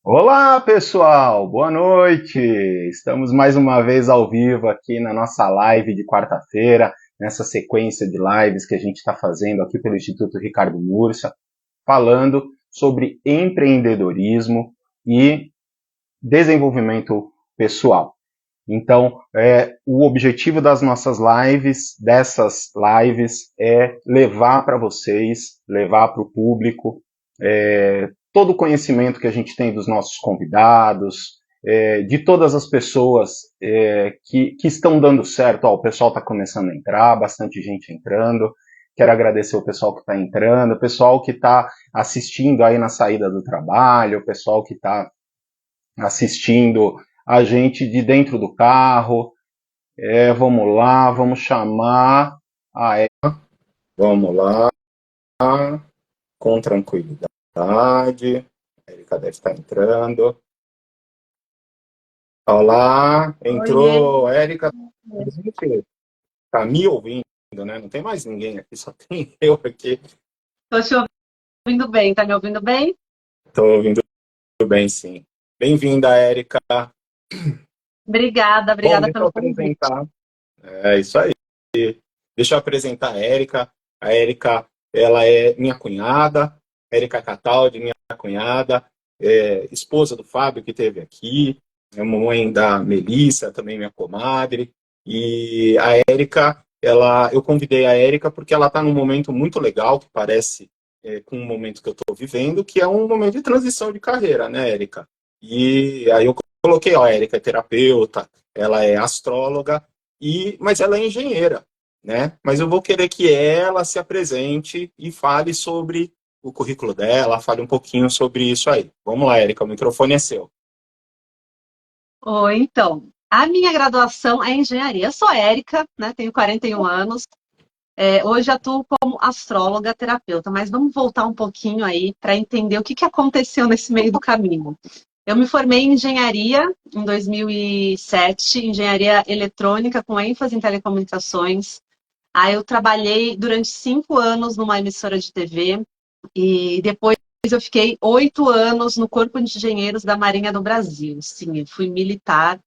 Olá, pessoal! Boa noite! Estamos mais uma vez ao vivo aqui na nossa live de quarta-feira, nessa sequência de lives que a gente está fazendo aqui pelo Instituto Ricardo Murcia, falando sobre empreendedorismo e desenvolvimento pessoal. Então, o objetivo das nossas lives, dessas lives, é levar para vocês, levar para o público, todo o conhecimento que a gente tem dos nossos convidados, de todas as pessoas que estão dando certo. Ó, o pessoal está começando a entrar, bastante gente entrando. Quero agradecer o pessoal que está entrando, o pessoal que está assistindo aí na saída do trabalho, o pessoal que está assistindo a gente de dentro do carro. Vamos lá, vamos chamar a Érica. Vamos lá, com tranquilidade. A Érica deve estar entrando. Olá, Oiê, entrou. Érica, a gente tá me ouvindo, né? Não tem mais ninguém aqui, só tem eu aqui. tô te ouvindo bem, tá me ouvindo bem? Estou ouvindo bem, sim. Bem-vinda, Érica. Obrigada, Bom, obrigada deixa eu pelo convite. apresentar. É isso aí. Deixa eu apresentar a Érica. A Érica, ela é minha cunhada, Érica Cataldi, minha cunhada, esposa do Fábio, que esteve aqui, é mamãe da Melissa, também minha comadre. E a Érica, eu convidei a Érica porque ela está num momento muito legal, que parece com o momento que eu estou vivendo, que é um momento de transição de carreira, né, Érica? E aí eu coloquei, ó, a Érica é terapeuta, ela é astróloga, mas ela é engenheira, né? Mas eu vou querer que ela se apresente e fale sobre o currículo dela, fale um pouquinho sobre isso aí. Vamos lá, Érica, o microfone é seu. Oi, então, a minha graduação é em engenharia. Eu sou Érica, né? Tenho 41 anos. Hoje atuo como astróloga terapeuta, mas vamos voltar um pouquinho aí para entender o que aconteceu nesse meio do caminho. Eu me formei em engenharia em 2007, engenharia eletrônica com ênfase em telecomunicações. Aí eu trabalhei durante 5 anos numa emissora de TV e depois eu fiquei 8 anos no Corpo de Engenheiros da Marinha do Brasil. Sim, eu fui militar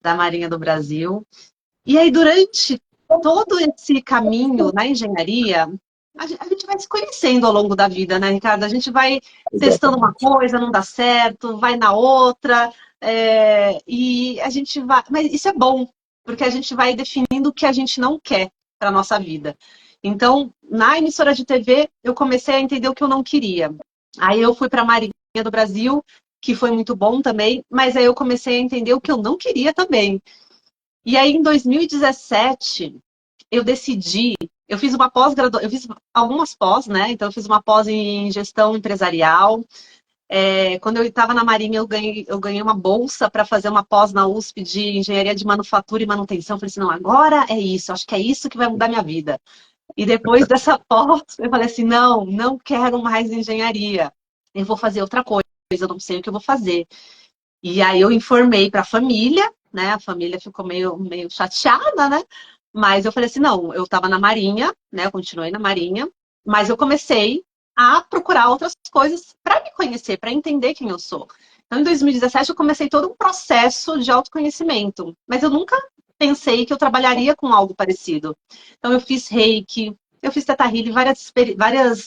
da Marinha do Brasil. E aí, durante todo esse caminho na engenharia, a gente vai se conhecendo ao longo da vida, né, Ricardo? A gente vai testando uma Exatamente. coisa, não dá certo, vai na outra, e a gente vai. Mas isso é bom, porque a gente vai definindo o que a gente não quer para a nossa vida. Então, na emissora de TV, eu comecei a entender o que eu não queria. Aí eu fui para a Marinha do Brasil, que foi muito bom também, mas aí eu comecei a entender o que eu não queria também. E aí, em 2017, eu decidi, eu fiz uma pós-graduação, eu fiz algumas pós, né? Então, eu fiz uma pós em gestão empresarial. Quando eu estava na Marinha, eu ganhei uma bolsa para fazer uma pós na USP de engenharia de manufatura e manutenção. Eu falei assim, não, agora é isso, acho que é isso que vai mudar minha vida. E depois dessa pós, eu falei assim, não, não quero mais engenharia. Eu vou fazer outra coisa, eu não sei o que eu vou fazer. E aí eu informei para a família, né? A família ficou meio chateada, né? Mas eu falei assim, não, eu estava na Marinha, né? Eu continuei na Marinha, mas eu comecei a procurar outras coisas para me conhecer, para entender quem eu sou. Então, em 2017, eu comecei todo um processo de autoconhecimento, mas eu nunca pensei que eu trabalharia com algo parecido. Então, eu fiz Reiki, eu fiz Teta Healing, várias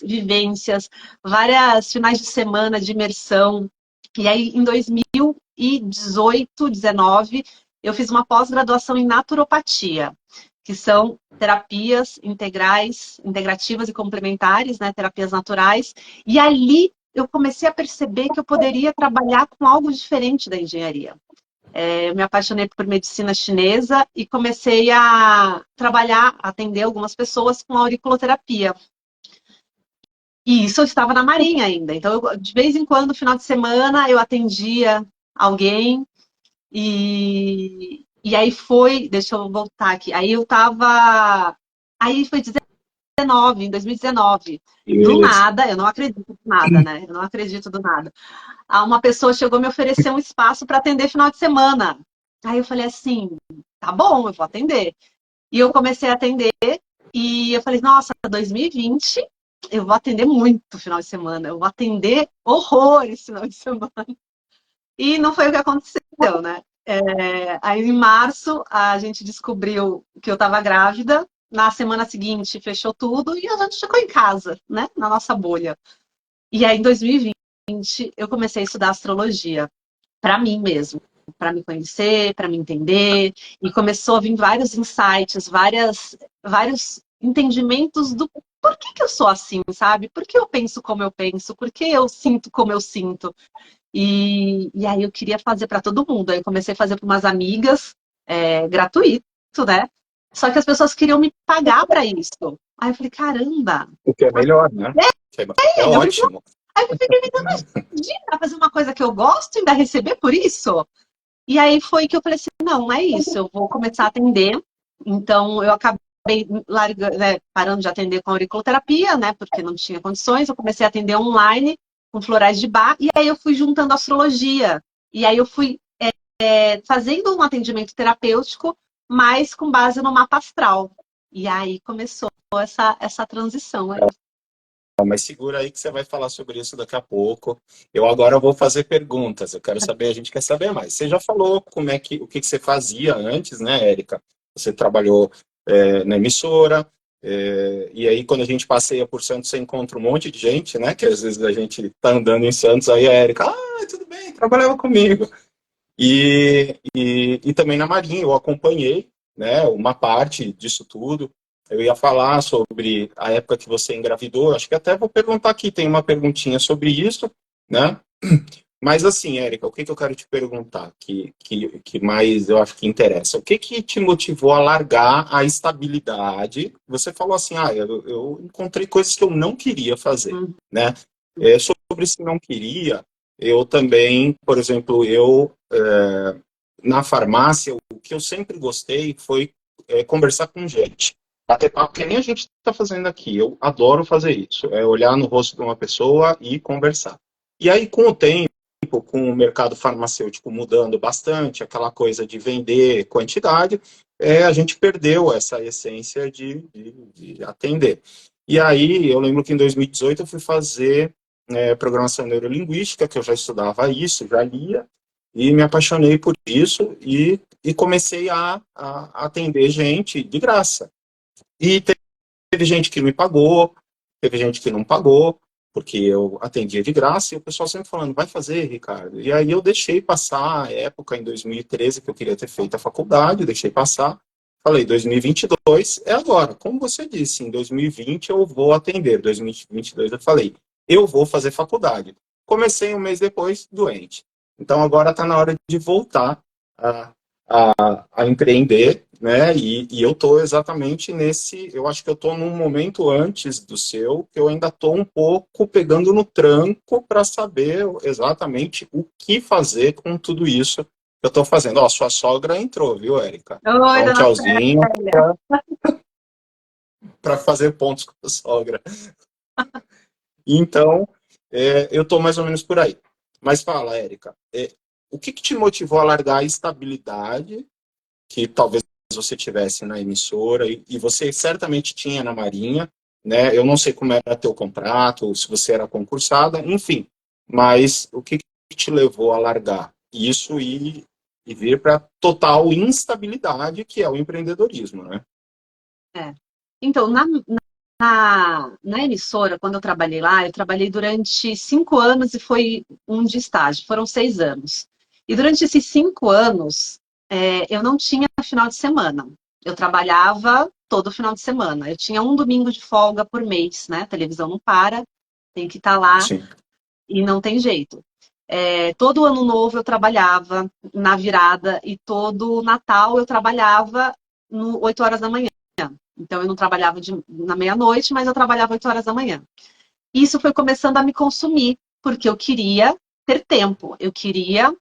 vivências, várias finais de semana de imersão. E aí, em 2018, 19, eu fiz uma pós-graduação em naturopatia, que são terapias integrais, integrativas e complementares, né, terapias naturais. E ali eu comecei a perceber que eu poderia trabalhar com algo diferente da engenharia. Eu me apaixonei por medicina chinesa e comecei a trabalhar, atender algumas pessoas com auriculoterapia. E isso eu estava na Marinha ainda. Então, de vez em quando, no final de semana, eu atendia alguém e aí foi, deixa eu voltar aqui. Aí eu tava, aí foi 19, em 2019. Do Isso. nada, eu não acredito do nada, né? Eu não acredito do nada. Uma pessoa chegou a me oferecer um espaço para atender final de semana. Aí eu falei assim, tá bom, eu vou atender. E eu comecei a atender e eu falei, nossa, 2020 eu vou atender muito final de semana, eu vou atender horrores final de semana. E não foi o que aconteceu, né? Aí em março a gente descobriu que eu estava grávida. Na semana seguinte fechou tudo e a gente ficou em casa, né? Na nossa bolha. E aí em 2020 eu comecei a estudar astrologia para mim mesmo, para me conhecer, para me entender. E começou a vir vários insights, vários entendimentos do por que eu sou assim, sabe? Por que eu penso como eu penso? Por que eu sinto como eu sinto? E aí eu queria fazer para todo mundo. Aí eu comecei a fazer para umas amigas, gratuito, né? Só que as pessoas queriam me pagar para isso. Aí eu falei, caramba! O que é melhor, né? É Eu falei, ótimo. aí eu fiquei pensando, mas imagina fazer uma coisa que eu gosto e ainda receber por isso? E aí foi que eu falei assim, não é isso, eu vou começar a atender. Então eu acabei largando, né, parando de atender com auriculoterapia, né? Porque não tinha condições. Eu comecei a atender online com florais de bar, e aí eu fui juntando astrologia. E aí eu fui fazendo um atendimento terapêutico, mas com base no mapa astral. E aí começou essa transição aí. Mas segura aí que você vai falar sobre isso daqui a pouco. Eu agora vou fazer perguntas. Eu quero saber, a gente quer saber mais. Você já falou como é que o que você fazia antes, né, Érica? Você trabalhou na emissora, e aí quando a gente passeia por Santos, você encontra um monte de gente, né? Que às vezes a gente tá andando em Santos, aí a Érica, tudo bem, trabalhava comigo. E também na Marinha, eu acompanhei, né, uma parte disso tudo. Eu ia falar sobre a época que você engravidou, acho que até vou perguntar aqui, tem uma perguntinha sobre isso, né? Mas assim, Érica, o que eu quero te perguntar, que mais eu acho que interessa? O que te motivou a largar a estabilidade? Você falou assim, eu encontrei coisas que eu não queria fazer, Uhum. né? Sobre se não queria, eu também, por exemplo, na farmácia, o que eu sempre gostei foi conversar com gente. Até porque nem a gente está fazendo aqui. Eu adoro fazer isso. É olhar no rosto de uma pessoa e conversar. E aí, com o tempo, com o mercado farmacêutico mudando bastante, aquela coisa de vender quantidade, a gente perdeu essa essência de atender. E aí, eu lembro que em 2018 eu fui fazer programação neurolinguística, que eu já estudava isso, já lia, e me apaixonei por isso e comecei a atender gente de graça. E teve gente que me pagou, teve gente que não pagou, porque eu atendia de graça, e o pessoal sempre falando, vai fazer, Ricardo. E aí eu deixei passar a época, em 2013, que eu queria ter feito a faculdade, deixei passar. Falei, 2022 é agora. Como você disse, em 2020 eu vou atender. 2022 eu falei, eu vou fazer faculdade. Comecei um mês depois, doente. Então agora está na hora de voltar a, a empreender, né? E eu estou exatamente nesse. Eu acho que eu estou num momento antes do seu, que eu ainda estou um pouco pegando no tranco para saber exatamente o que fazer com tudo isso que eu estou fazendo. Ó, sua sogra entrou, viu, Érica? Oi, Dá um dona tchauzinho Célia. para fazer pontos com a sogra. Então, eu estou mais ou menos por aí. Mas fala, Érica, o que te motivou a largar a estabilidade que talvez você tivesse na emissora e você certamente tinha na Marinha, né? Eu não sei como era teu contrato, se você era concursada, enfim. Mas o que te levou a largar isso e vir para total instabilidade que é o empreendedorismo, né? É. Então, na emissora, quando eu trabalhei lá, eu trabalhei durante 5 anos e foi um de estágio, foram 6 anos. E durante esses 5 anos, eu não tinha final de semana. Eu trabalhava todo final de semana. Eu tinha um domingo de folga por mês, né? A televisão não para, tem que estar lá Sim. e não tem jeito. Todo ano novo eu trabalhava na virada e todo Natal eu trabalhava 8 horas da manhã. Então eu não trabalhava na meia-noite, mas eu trabalhava 8 horas da manhã. Isso foi começando a me consumir, porque eu queria ter tempo, eu queria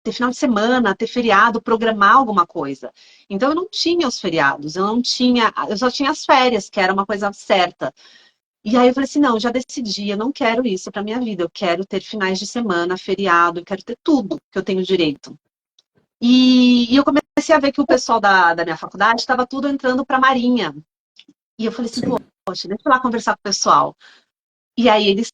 ter final de semana, ter feriado, programar alguma coisa. Então eu não tinha os feriados, eu só tinha as férias, que era uma coisa certa. E aí eu falei assim, não, já decidi, eu não quero isso para minha vida, eu quero ter finais de semana, feriado, eu quero ter tudo que eu tenho direito. E eu comecei a ver que o pessoal da minha faculdade estava tudo entrando para a Marinha. E eu falei assim, Sim. poxa, deixa eu lá conversar com o pessoal. E aí eles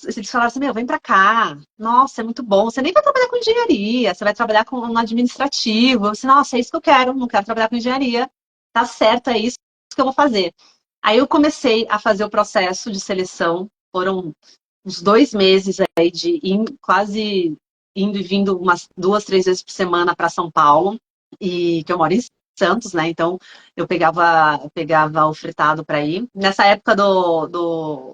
eles falaram assim, meu, vem pra cá. Nossa, é muito bom. Você nem vai trabalhar com engenharia, você vai trabalhar no administrativo. Eu disse, nossa, é isso que eu quero, não quero trabalhar com engenharia. Tá certo, é isso que eu vou fazer. Aí eu comecei a fazer o processo de seleção. Foram uns 2 meses aí de quase indo e vindo umas 2, 3 vezes por semana para São Paulo, e que eu moro em Santos, né? Então eu pegava o fretado para ir. Nessa época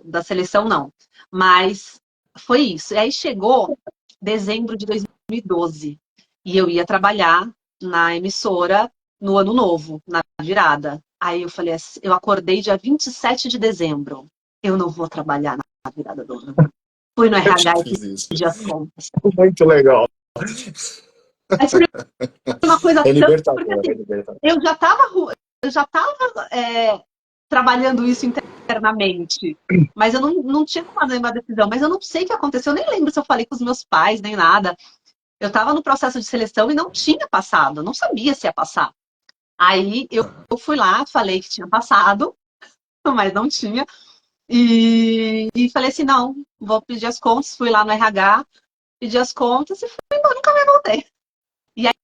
da seleção, não. Mas foi isso. E aí chegou dezembro de 2012 e eu ia trabalhar na emissora no ano novo, na virada. Aí eu falei assim, eu acordei dia 27 de dezembro. Eu não vou trabalhar na virada do ano. Fui no Eu já RH e fiz isso. pedi as contas. Muito legal. Mas foi uma coisa É tão. Porque libertador, é assim, libertador. eu já estava trabalhando isso internamente. Mas eu não tinha tomado nenhuma decisão. Mas eu não sei o que aconteceu. Eu nem lembro se eu falei com os meus pais, nem nada. Eu estava no processo de seleção e não tinha passado. Eu não sabia se ia passar. Aí eu fui lá, falei que tinha passado, mas não tinha. E falei assim, não, vou pedir as contas. Fui lá no RH, pedi as contas e fui embora, nunca mais voltei. E aí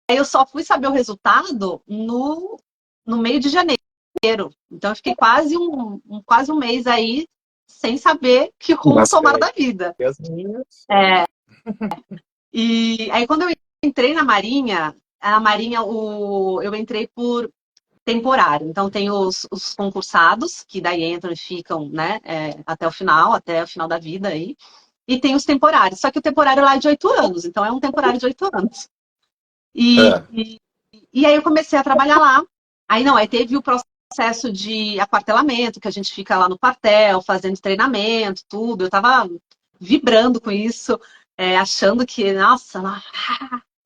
eu só fui saber o resultado no meio de janeiro. Então eu fiquei quase um mês aí sem saber que rumo Nas tomar da férias. vida. E as minhas? É, e aí quando eu entrei na Marinha, eu entrei por temporário. Então tem os concursados, que daí entram e ficam, né, até o final da vida aí. E tem os temporários. Só que o temporário lá é de 8 anos, então é um temporário de 8 anos. E, É. e aí eu comecei a trabalhar lá. Aí teve o processo de aquartelamento, que a gente fica lá no quartel, fazendo treinamento, tudo. Eu tava vibrando com isso, achando que, nossa,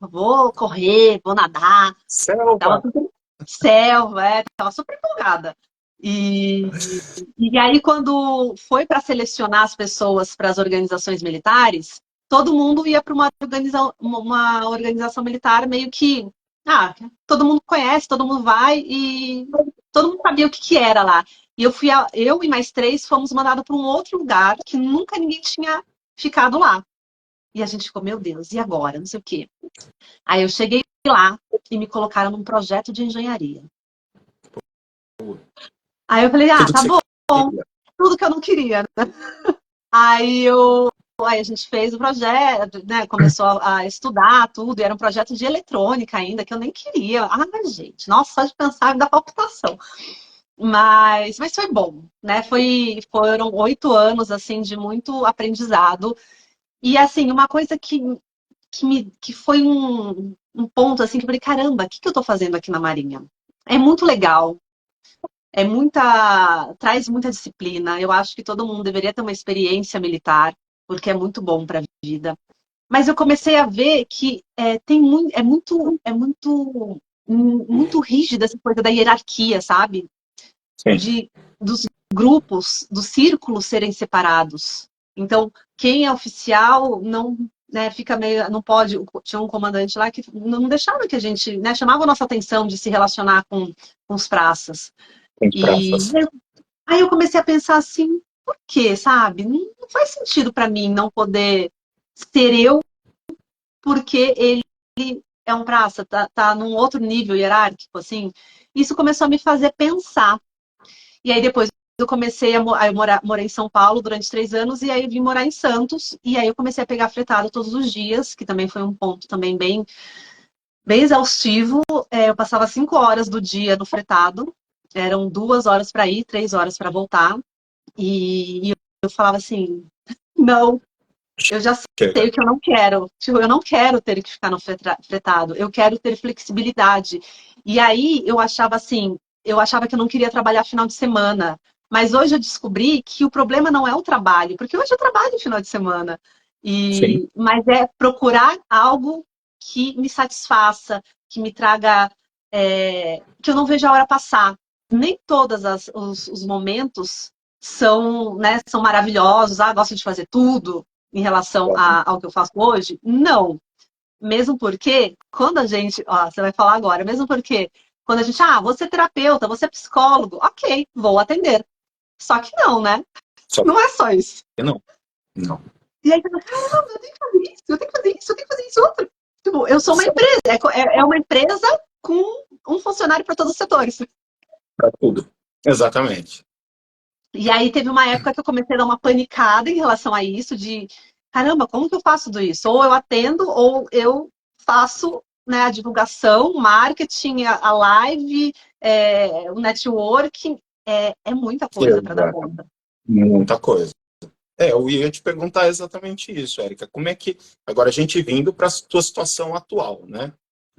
vou correr, vou nadar. Tava Selva! super tava super empolgada. E aí, quando foi para selecionar as pessoas para as organizações militares, todo mundo ia para uma organização militar meio que. Todo mundo conhece, todo mundo vai e todo mundo sabia o que era lá. E eu e mais 3 fomos mandados para um outro lugar que nunca ninguém tinha ficado lá. E a gente ficou, meu Deus, e agora? Não sei o quê. Aí eu cheguei lá e me colocaram num projeto de engenharia. Aí eu falei, Tudo que tá você bom, queria. tudo que eu não queria. Aí a gente fez o projeto, né? Começou a estudar tudo, e era um projeto de eletrônica ainda, que eu nem queria. Gente, nossa, só de pensar me dá palpitação. Mas foi bom, né? Foram 8 anos, assim, de muito aprendizado. E, assim, uma coisa que foi um ponto, assim, que eu falei, caramba, o que eu tô fazendo aqui na Marinha? É muito legal, traz muita disciplina. Eu acho que todo mundo deveria ter uma experiência militar, porque é muito bom para a vida. Mas eu comecei a ver que muito rígida essa coisa da hierarquia, sabe? Sim. Dos grupos, dos círculos serem separados. Então, quem é oficial não, né, fica meio, não pode. Tinha um comandante lá que não deixava que a gente, né, chamava a nossa atenção de se relacionar com os praças. Tem E praças. aí eu comecei a pensar assim, por quê, sabe? Não faz sentido para mim não poder ser eu, porque ele é um praça, tá num outro nível hierárquico, assim. Isso começou a me fazer pensar. E aí depois eu comecei a morei em São Paulo durante 3 anos, e aí eu vim morar em Santos, e aí eu comecei a pegar fretado todos os dias, que também foi um ponto também bem exaustivo. Eu passava 5 horas do dia no fretado, eram 2 horas para ir, 3 horas para voltar. E eu falava assim, não, eu já sei Chega. o que eu não quero. Tipo, eu não quero ter que ficar no fretado, eu quero ter flexibilidade. E aí eu achava que eu não queria trabalhar final de semana. Mas hoje eu descobri que o problema não é o trabalho, porque hoje eu trabalho final de semana. Sim. Mas é procurar algo que me satisfaça, que me traga, que eu não veja a hora passar. Nem todos os momentos são maravilhosos. Gosto de fazer tudo em relação ao que eu faço hoje. Não. Mesmo porque, quando a gente, você vai falar agora, mesmo porque quando a gente, você é terapeuta, você é psicólogo, ok, vou atender. Só que não, né? Só Não é só isso. que não. Não. E aí, caramba, eu tenho que fazer isso, eu tenho que fazer isso, eu tenho que fazer isso outro. Tipo, eu sou uma empresa, é uma empresa com um funcionário para todos os setores. Para tudo. Exatamente. E aí teve uma época que eu comecei a dar uma panicada em relação a isso, de caramba, como que eu faço tudo isso? Ou eu atendo, ou eu faço, né, a divulgação, o marketing, a live, o networking. É muita coisa para dar Exato. conta. Muita coisa. Eu ia te perguntar exatamente isso, Érica. Como é que. Agora, a gente vindo para a tua situação atual, né?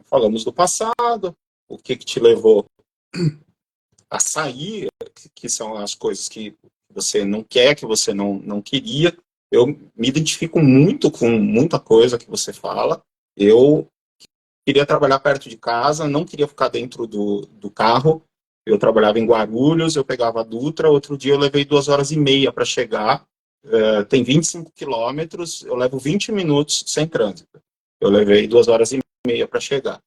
Falamos do passado, o que te levou a sair, que são as coisas que você não quer, que você não queria. Eu me identifico muito com muita coisa que você fala. Eu queria trabalhar perto de casa, não queria ficar dentro do carro. Eu trabalhava em Guarulhos, eu pegava a Dutra, outro dia eu levei 2 horas e meia para chegar. Tem 25 quilômetros, eu levo 20 minutos sem trânsito. Eu levei 2 horas e meia para chegar.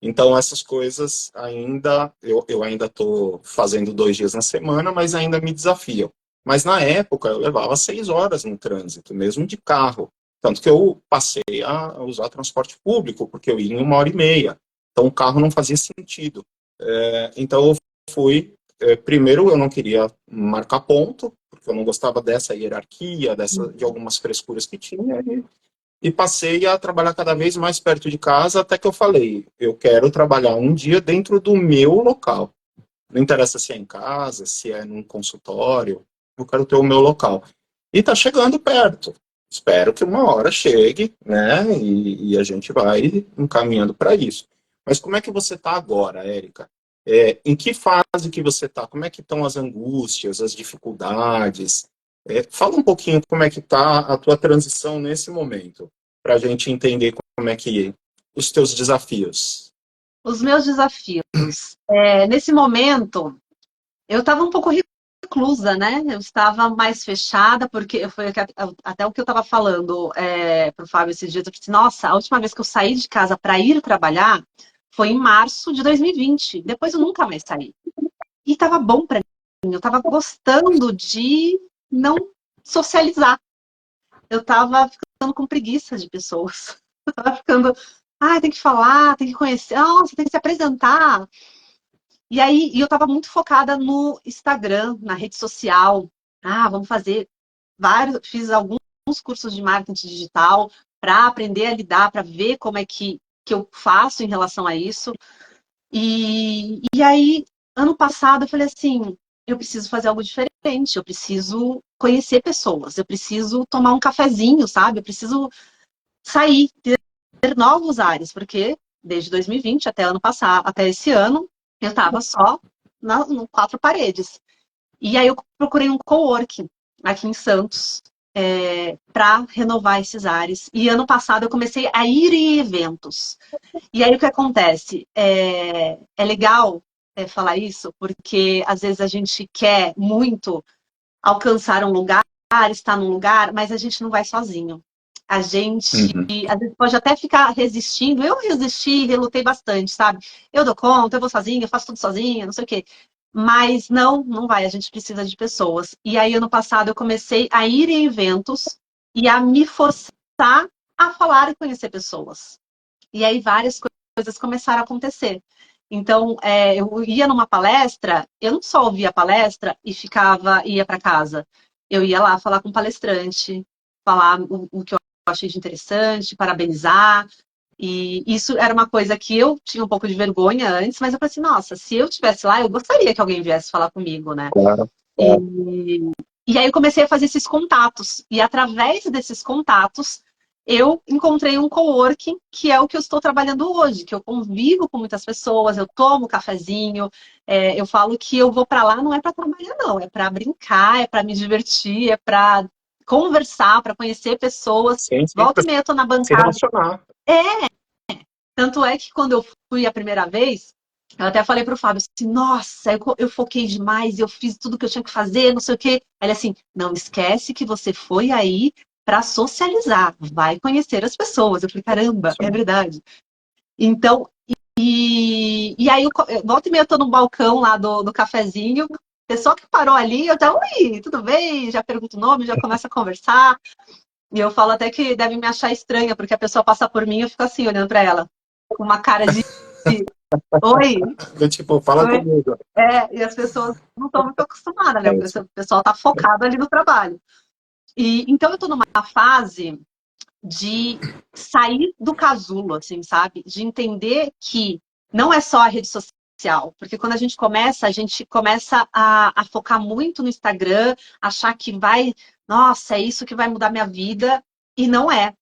Então, essas coisas ainda, eu ainda estou fazendo 2 dias na semana, mas ainda me desafiam. Mas na época eu levava 6 horas no trânsito, mesmo de carro. Tanto que eu passei a usar transporte público, porque eu ia em 1 hora e meia. Então o carro não fazia sentido. Então eu fui. Primeiro, eu não queria marcar ponto, porque eu não gostava dessa hierarquia, de algumas frescuras que tinha, e passei a trabalhar cada vez mais perto de casa, até que eu falei, eu quero trabalhar um dia dentro do meu local. Não interessa se é em casa, se é num consultório, eu quero ter o meu local. E está chegando perto. Espero que uma hora chegue, né? E a gente vai encaminhando para isso. Mas como é que você está agora, Érica? Em que fase que você está? Como é que estão as angústias, as dificuldades? Fala um pouquinho como é que está a tua transição nesse momento, para a gente entender como é que os teus desafios. Os meus desafios. Nesse momento, eu estava um pouco reclusa, né? Eu estava mais fechada, porque foi até o que eu estava falando para o Fábio esses dias. Eu disse, nossa, a última vez que eu saí de casa para ir trabalhar foi em março de 2020. Depois eu nunca mais saí. E estava bom para mim. Eu estava gostando de não socializar. Eu estava ficando com preguiça de pessoas. Eu estava ficando, tem que falar, tem que conhecer, nossa, tem que se apresentar. E aí, eu estava muito focada no Instagram, na rede social. Vamos fazer vários, fiz alguns cursos de marketing digital para aprender a lidar, para ver como é que eu faço em relação a isso. E aí, ano passado, eu falei assim, eu preciso fazer algo diferente, eu preciso conhecer pessoas, eu preciso tomar um cafezinho, sabe? Eu preciso sair, ter novos ares, porque desde 2020 até ano passado, até esse ano, eu estava só no quatro paredes. E aí eu procurei um coworking aqui em Santos para renovar esses ares. E ano passado eu comecei a ir em eventos. E aí o que acontece? É legal falar isso, porque às vezes a gente quer muito alcançar um lugar, estar num lugar, mas a gente não vai sozinho. A gente, Uhum. às vezes, pode até ficar resistindo. Eu resisti, relutei bastante, sabe? Eu dou conta, eu vou sozinha, eu faço tudo sozinha, não sei o quê. Mas não vai, a gente precisa de pessoas. E aí, ano passado, eu comecei a ir em eventos e a me forçar a falar e conhecer pessoas. E aí, várias coisas começaram a acontecer. Então, eu ia numa palestra, eu não só ouvia a palestra e ia para casa. Eu ia lá falar com o palestrante, falar o que eu achei de interessante, parabenizar. E isso era uma coisa que eu tinha um pouco de vergonha antes, mas eu falei assim, nossa, se eu estivesse lá, eu gostaria que alguém viesse falar comigo, né? Claro. E aí eu comecei a fazer esses contatos. E através desses contatos, eu encontrei um coworking, que é o que eu estou trabalhando hoje, que eu convivo com muitas pessoas, eu tomo cafezinho, eu falo que eu vou para lá não é para trabalhar, não, é para brincar, é para me divertir, é para conversar, para conhecer pessoas. Sim, sim, Volta para e meia eu tô na se bancada. relacionar. Tanto é que quando eu fui a primeira vez, eu até falei pro Fábio assim, nossa, eu foquei demais, eu fiz tudo que eu tinha que fazer, não sei o quê. Ele assim, não esquece que você foi aí para socializar, vai conhecer as pessoas. Eu falei, caramba, é Sim. verdade. Então, e aí, volta e meia eu tô no balcão lá do cafezinho, pessoa que parou ali, eu já, oi, tudo bem? Já pergunto o nome, já começo a conversar. E eu falo até que devem me achar estranha, porque a pessoa passa por mim e eu fico assim, olhando pra ela, com uma cara de oi, Eu, tipo, fala oi. comigo. E as pessoas não estão muito acostumadas, né? É O isso. pessoal tá focado ali no trabalho. E então eu tô numa fase de sair do casulo, assim, sabe? De entender que não é só a rede social, porque quando a gente começa a focar muito no Instagram, achar que vai, nossa, é isso que vai mudar minha vida, e não é.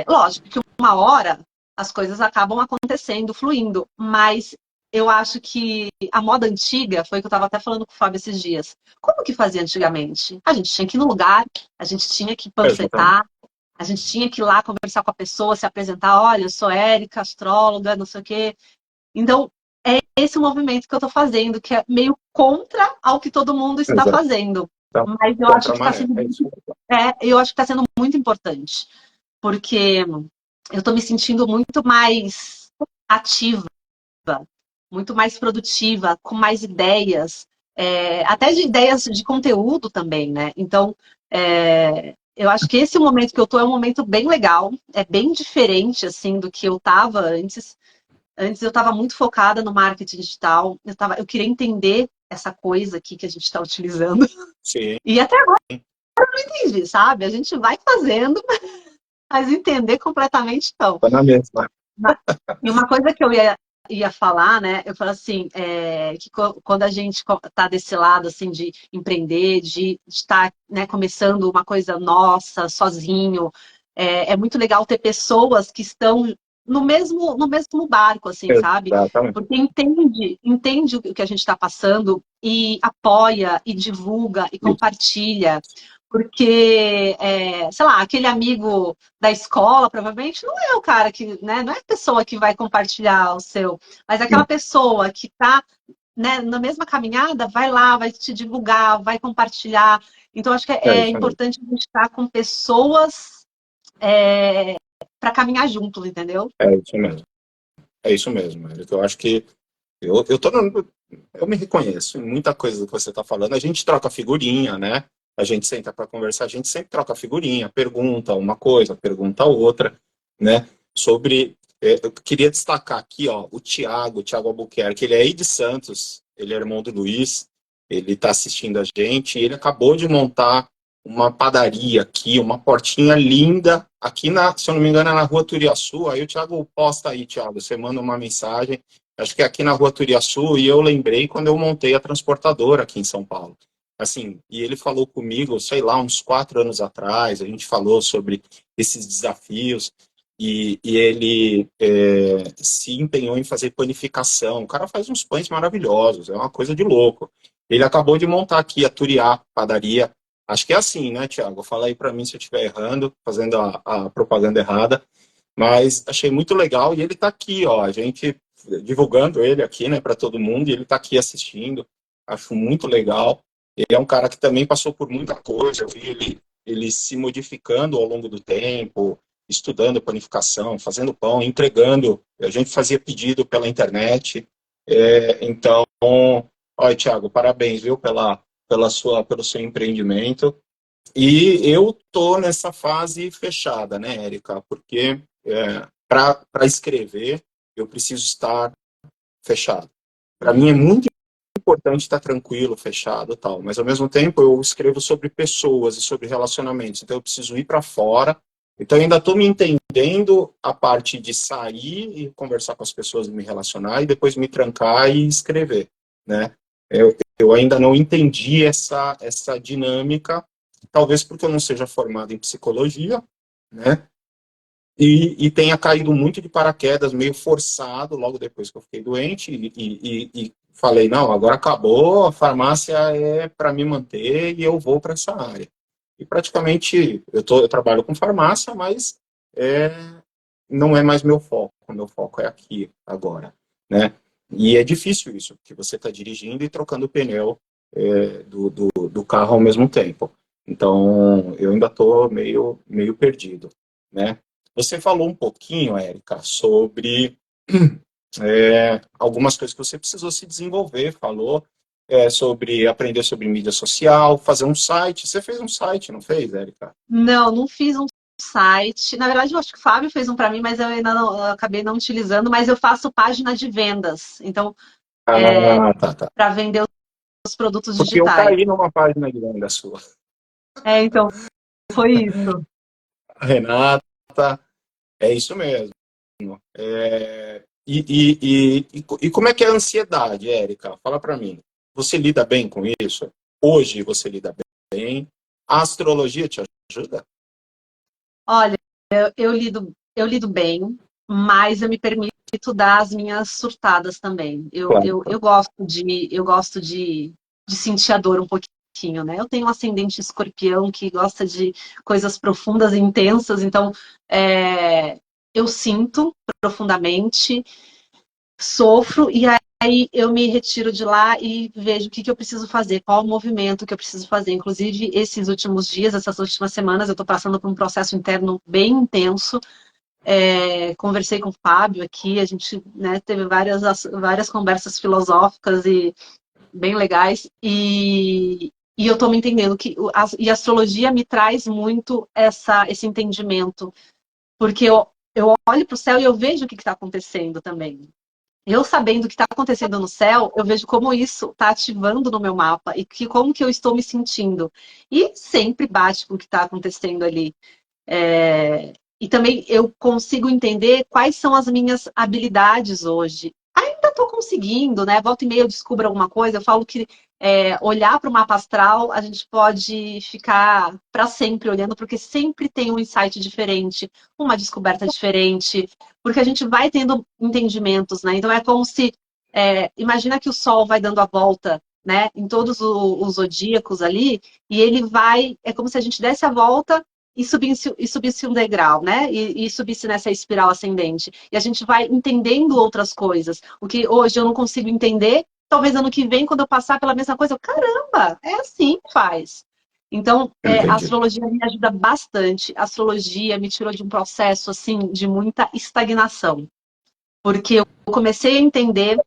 Lógico que uma hora as coisas acabam acontecendo, fluindo, mas eu acho que a moda antiga, foi o que eu estava até falando com o Fábio esses dias. Como que fazia antigamente? A gente tinha que ir no lugar, a gente tinha que Exatamente. panfletar, a gente tinha que ir lá conversar com a pessoa, se apresentar, olha, eu sou Érica, astróloga, não sei o quê. Então, é esse o movimento que eu estou fazendo, que é meio contra ao que todo mundo está Exato. fazendo. Tá. Mas eu acho Contra a que está maré. sendo É isso. eu acho que está sendo muito importante, porque eu estou me sentindo muito mais ativa, muito mais produtiva, com mais ideias, até de ideias de conteúdo também, né? Então, eu acho que esse momento que eu estou é um momento bem legal, é bem diferente, assim, do que eu estava antes. Antes eu estava muito focada no marketing digital, eu queria entender essa coisa aqui que a gente está utilizando. Sim. E até agora eu não entendi, sabe? A gente vai fazendo, mas entender completamente não. Tá na mesma. E uma coisa que eu ia falar, né? Eu falo assim, que quando a gente está desse lado assim de empreender, de estar, né, começando uma coisa nossa, sozinho, é muito legal ter pessoas que estão no mesmo barco, assim, sabe? Exatamente. Porque entende o que a gente está passando e apoia, e divulga, e Isso. compartilha. Porque, sei lá, aquele amigo da escola, provavelmente, não é o cara que, né, não é a pessoa que vai compartilhar o seu, mas aquela pessoa que está, né, na mesma caminhada, vai lá, vai te divulgar, vai compartilhar. Então, acho que É é isso mesmo. importante a gente estar com pessoas para caminhar juntos, entendeu? É isso mesmo. É isso mesmo, Érico. Eu acho que eu tô eu me reconheço em muita coisa que você está falando. A gente troca figurinha, né? A gente senta para conversar, a gente sempre troca figurinha, pergunta uma coisa, pergunta outra, né? Sobre. Eu queria destacar aqui, ó, o Thiago Albuquerque, ele é aí de Santos, ele é irmão do Luiz, ele está assistindo a gente, e ele acabou de montar uma padaria aqui, uma portinha linda, aqui se eu não me engano, é na rua Turiaçu. Aí o Thiago posta aí, Thiago, você manda uma mensagem. Acho que é aqui na rua Turiaçu, e eu lembrei quando eu montei a transportadora aqui em São Paulo. Assim, e ele falou comigo, sei lá, uns 4 anos atrás, a gente falou sobre esses desafios, e ele se empenhou em fazer panificação. O cara faz uns pães maravilhosos, é uma coisa de louco. Ele acabou de montar aqui a Turiá Padaria. Acho que é assim, né, Tiago? Fala aí para mim se eu estiver errando, fazendo a propaganda errada. Mas achei muito legal e ele está aqui, ó, a gente divulgando ele aqui, né, para todo mundo, e ele está aqui assistindo. Acho muito legal. Ele é um cara que também passou por muita coisa, eu vi ele se modificando ao longo do tempo, estudando panificação, fazendo pão, entregando. A gente fazia pedido pela internet. Então, olha, Thiago, parabéns, viu, pelo seu empreendimento. E eu tô nessa fase fechada, né, Érica? Porque para escrever eu preciso estar fechado. Para mim é muito importante estar tranquilo, fechado, tal. Mas ao mesmo tempo eu escrevo sobre pessoas e sobre relacionamentos. Então eu preciso ir para fora. Então eu ainda estou me entendendo a parte de sair e conversar com as pessoas, me relacionar e depois me trancar e escrever, né? Eu ainda não entendi essa dinâmica, talvez porque eu não seja formado em psicologia, né? E tenha caído muito de paraquedas, meio forçado, logo depois que eu fiquei doente, e falei, não, agora acabou, a farmácia é para me manter e eu vou para essa área. E praticamente, eu trabalho com farmácia, mas é, não é mais meu foco é aqui, agora, né? E é difícil isso, porque você está dirigindo e trocando o pneu do carro ao mesmo tempo. Então, eu ainda estou meio perdido, né? Você falou um pouquinho, Érica, sobre algumas coisas que você precisou se desenvolver, falou. sobre aprender sobre mídia social, fazer um site. Você fez um site, não fez, Érica? Não fiz um site. Na verdade, eu acho que o Fábio fez um para mim, mas eu ainda não, eu acabei não utilizando. Mas eu faço página de vendas. Então, Tá. para vender os produtos Porque eu digitais. caí numa página de venda sua. Então, foi isso. Renata, é isso mesmo. E como é que é a ansiedade, Érica? Fala para mim. Você lida bem com isso? Hoje você lida bem? A astrologia te ajuda? Olha, eu lido bem, mas eu me permito dar as minhas surtadas também. Eu Claro. gosto de sentir a dor um pouquinho, né? Eu tenho um ascendente escorpião que gosta de coisas profundas e intensas, então eu sinto profundamente, sofro e aí eu me retiro de lá e vejo o que eu preciso fazer, qual o movimento que eu preciso fazer. Inclusive, esses últimos dias, essas últimas semanas, eu estou passando por um processo interno bem intenso. Conversei com o Fábio aqui, a gente, né, teve várias conversas filosóficas e bem legais, e eu estou me entendendo e a astrologia me traz muito esse entendimento, porque eu olho para o céu e eu vejo o que está acontecendo também. Eu sabendo o que está acontecendo no céu, eu vejo como isso está ativando no meu mapa e como que eu estou me sentindo. E sempre bate com o que está acontecendo ali. E também eu consigo entender quais são as minhas habilidades hoje. Ainda estou conseguindo, né? Volta e meia eu descubro alguma coisa. Eu falo que olhar para o mapa astral, a gente pode ficar para sempre olhando, porque sempre tem um insight diferente, uma descoberta diferente, porque a gente vai tendo entendimentos, né? Então é como se, imagina que o Sol vai dando a volta, né, em todos os zodíacos ali, e ele vai, é como se a gente desse a volta e subisse um degrau, né? E subisse nessa espiral ascendente. E a gente vai entendendo outras coisas. O que hoje eu não consigo entender, talvez ano que vem, quando eu passar pela mesma coisa, caramba, é assim que faz. Então, a Entendi. astrologia me ajuda bastante. A astrologia me tirou de um processo, assim, de muita estagnação. Porque eu comecei a entender,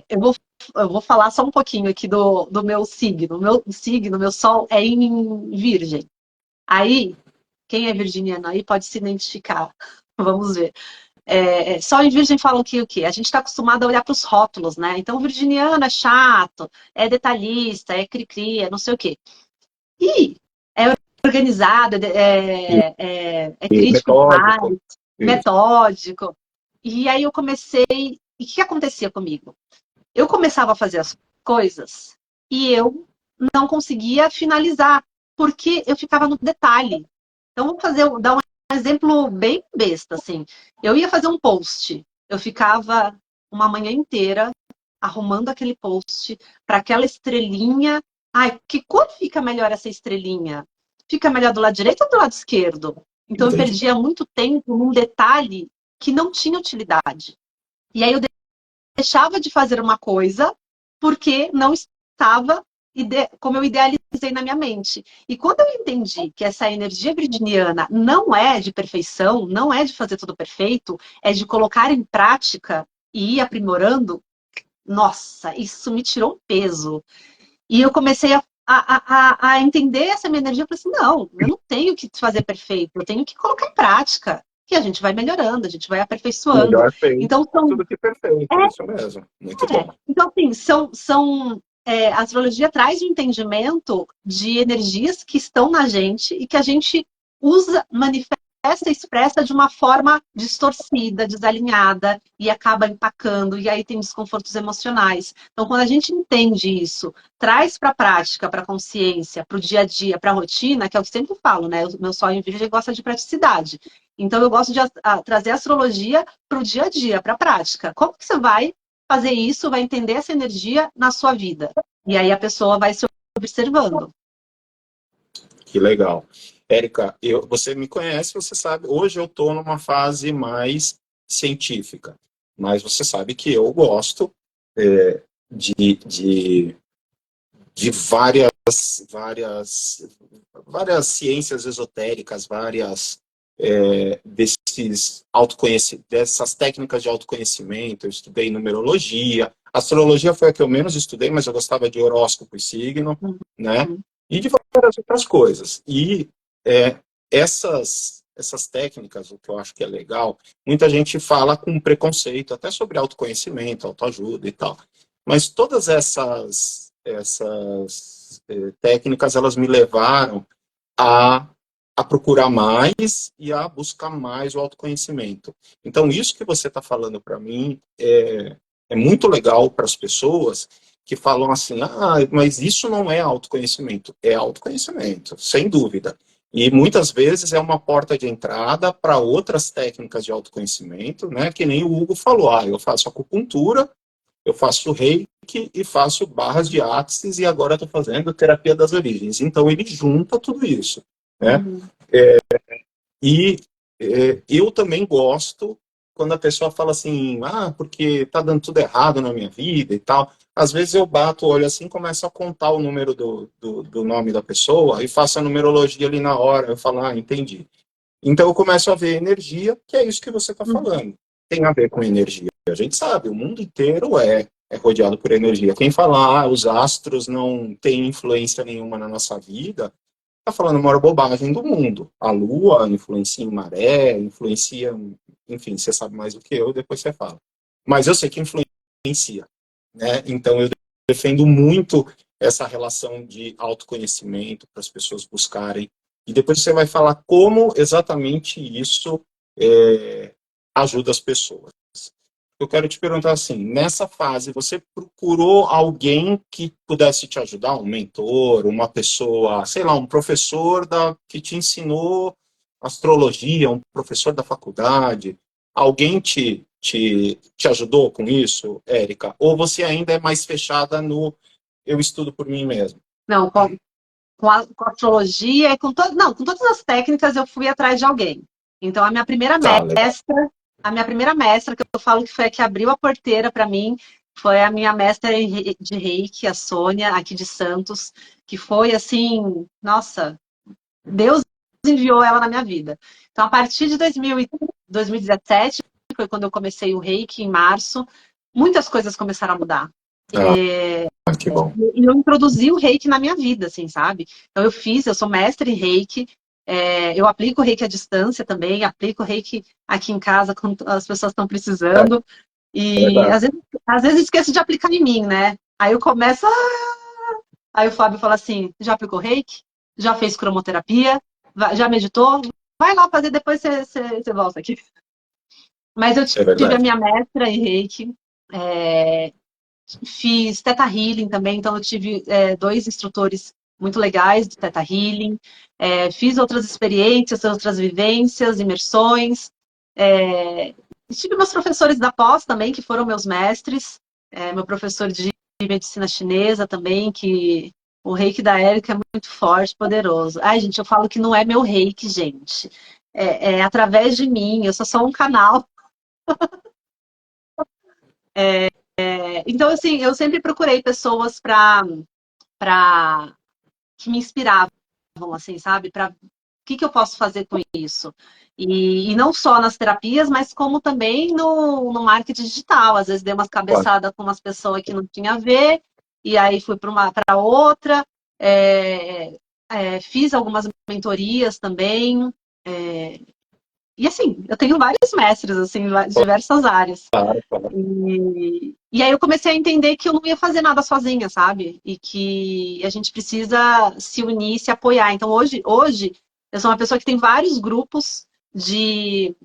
eu vou falar só um pouquinho aqui do meu signo. Meu sol é em Virgem. Aí, quem é virginiano aí pode se identificar. Vamos ver. Só em Virgem falam que o quê? A gente está acostumado a olhar para os rótulos, né? Então, o virginiano é chato, é detalhista, é cri-cri, é não sei o quê. E é organizado, é E crítico metódico. demais, Isso. metódico. E aí eu comecei. E o que acontecia comigo? Eu começava a fazer as coisas e eu não conseguia finalizar, porque eu ficava no detalhe. Então, dar um exemplo bem besta, assim. Eu ia fazer um post, eu ficava uma manhã inteira arrumando aquele post para aquela estrelinha. Ai, que cor fica melhor essa estrelinha? Fica melhor do lado direito ou do lado esquerdo? Então, eu Entendi. perdia muito tempo num detalhe que não tinha utilidade. E aí eu deixava de fazer uma coisa porque não estava como eu idealizei na minha mente. E quando eu entendi que essa energia virginiana não é de perfeição, não é de fazer tudo perfeito, é de colocar em prática e ir aprimorando, nossa, isso me tirou um peso. E eu comecei a entender essa minha energia. Eu falei assim, não, eu não tenho que fazer perfeito, eu tenho que colocar em prática. Que a gente vai melhorando, a gente vai aperfeiçoando. Melhor feito Então, são do que perfeito. Isso mesmo. Muito bom. então, assim, a astrologia traz um entendimento de energias que estão na gente e que a gente usa, manifesta e expressa de uma forma distorcida, desalinhada e acaba empacando, e aí tem desconfortos emocionais. Então, quando a gente entende isso, traz para a prática, para a consciência, para o dia a dia, para a rotina, que é o que eu sempre falo, né? O meu sol em virgem gosta de praticidade. Então, eu gosto de trazer a astrologia para o dia a dia, para a prática. Como que você vai fazer isso, vai entender essa energia na sua vida? E aí a pessoa vai se observando. Que legal. Érica, você me conhece, você sabe, hoje eu estou numa fase mais científica, mas você sabe que eu gosto de, de, de várias ciências esotéricas, dessas técnicas de autoconhecimento. Eu estudei numerologia, Astrologia foi a que eu menos estudei, mas eu gostava de horóscopo e signo, né? E de várias outras coisas. E essas técnicas, o que eu acho que é legal, muita gente fala com preconceito, até sobre autoconhecimento, autoajuda e tal. Mas todas essas técnicas, elas me levaram a, a procurar mais e a buscar mais o autoconhecimento. Então, isso que você está falando para mim é muito legal para as pessoas que falam assim, mas isso não é autoconhecimento. É autoconhecimento, sem dúvida. E muitas vezes é uma porta de entrada para outras técnicas de autoconhecimento, né? Que nem o Hugo falou, eu faço acupuntura, eu faço reiki e faço barras de axis e agora estou fazendo terapia das origens. Então ele junta tudo isso, né? E eu também gosto quando a pessoa fala assim, porque tá dando tudo errado na minha vida e tal. Às vezes eu bato o olho assim, começo a contar o número do nome da pessoa e faço a numerologia ali na hora. Eu falo, entendi. Então eu começo a ver energia, que é isso que você está falando. Tem a ver com energia. A gente sabe, o mundo inteiro é rodeado por energia. Quem fala, os astros não têm influência nenhuma na nossa vida, está falando a maior bobagem do mundo. A Lua influencia em maré, influencia, enfim, você sabe mais do que eu, depois você fala. Mas eu sei que influencia, né? Então eu defendo muito essa relação de autoconhecimento para as pessoas buscarem. E depois você vai falar como exatamente isso ajuda as pessoas. Eu quero te perguntar assim, nessa fase, você procurou alguém que pudesse te ajudar, um mentor, uma pessoa, sei lá, um professor que te ensinou astrologia, um professor da faculdade, alguém te ajudou com isso, Érica? Ou você ainda é mais fechada no eu estudo por mim mesmo? Não, com astrologia e com todas as técnicas eu fui atrás de alguém. Então Legal. a minha primeira mestra, que eu falo que foi a que abriu a porteira para mim, foi a minha mestra de Reiki, a Sônia, aqui de Santos, que foi assim, nossa, Deus enviou ela na minha vida. Então, a partir de 2017, foi quando eu comecei o Reiki, em março, muitas coisas começaram a mudar. Que bom. E eu introduzi o Reiki na minha vida, assim, sabe? Então eu sou mestre em Reiki, eu aplico Reiki à distância também, aplico Reiki aqui em casa quando as pessoas estão precisando. E Verdade. às vezes esqueço de aplicar em mim, né? Aí eu começo. Aí o Fábio fala assim: já aplicou Reiki? Já fez cromoterapia? Já meditou? Vai lá fazer, depois você volta aqui. Mas eu É tive a verdade. minha mestra em Reiki, fiz Theta Healing também, então eu tive dois instrutores muito legais de Theta Healing, fiz outras experiências, outras vivências, imersões, tive meus professores da pós também, que foram meus mestres, meu professor de medicina chinesa também, que o reiki da Érica é muito forte, poderoso. Ai, gente, eu falo que não é meu reiki, gente. É através de mim, eu sou só um canal. Então, assim, eu sempre procurei pessoas para que me inspiravam, assim, sabe? Para o que eu posso fazer com isso? E não só nas terapias, mas como também no marketing digital. Às vezes dei umas Claro. cabeçadas com umas pessoas que não tinha a ver, e aí fui para outra. Fiz algumas mentorias também. E assim, eu tenho vários mestres, assim, em diversas áreas. Claro, claro. E aí eu comecei a entender que eu não ia fazer nada sozinha, sabe? E que a gente precisa se unir, se apoiar. Então hoje eu sou uma pessoa que tem vários grupos de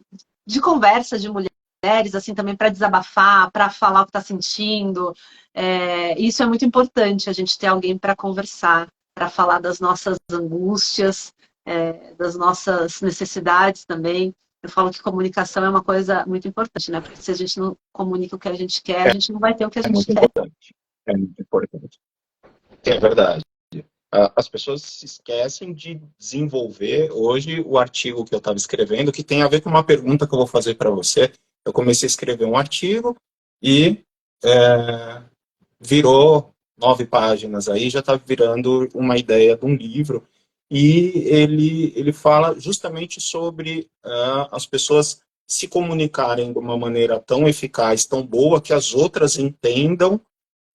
conversa de mulheres, assim, também para desabafar, para falar o que está sentindo. Isso é muito importante, a gente ter alguém para conversar, para falar das nossas angústias, das nossas necessidades também. Eu falo que comunicação é uma coisa muito importante, né? Porque se a gente não comunica o que a gente quer, a gente não vai ter o que a É gente muito quer. importante. É muito importante. É verdade. As pessoas se esquecem de desenvolver hoje o artigo que eu estava escrevendo, que tem a ver com uma pergunta que eu vou fazer para você. Eu comecei a escrever um artigo e virou 9 páginas aí, já está virando uma ideia de um livro. E ele fala justamente sobre as pessoas se comunicarem de uma maneira tão eficaz, tão boa, que as outras entendam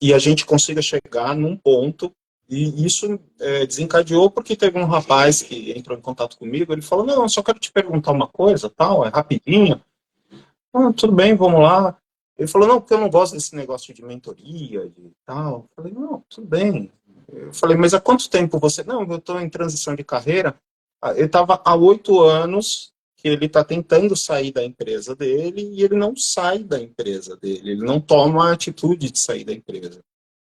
e a gente consiga chegar num ponto. E isso desencadeou porque teve um rapaz que entrou em contato comigo, ele falou, não, eu só quero te perguntar uma coisa, tal, é rapidinho. Ah, tudo bem, vamos lá. Ele falou, não, porque eu não gosto desse negócio de mentoria e tal. Eu falei, não, tudo bem. Eu falei, mas há quanto tempo você... Não, eu estou em transição de carreira. Ele estava há 8 anos que ele está tentando sair da empresa dele e ele não sai da empresa dele. Ele não toma a atitude de sair da empresa.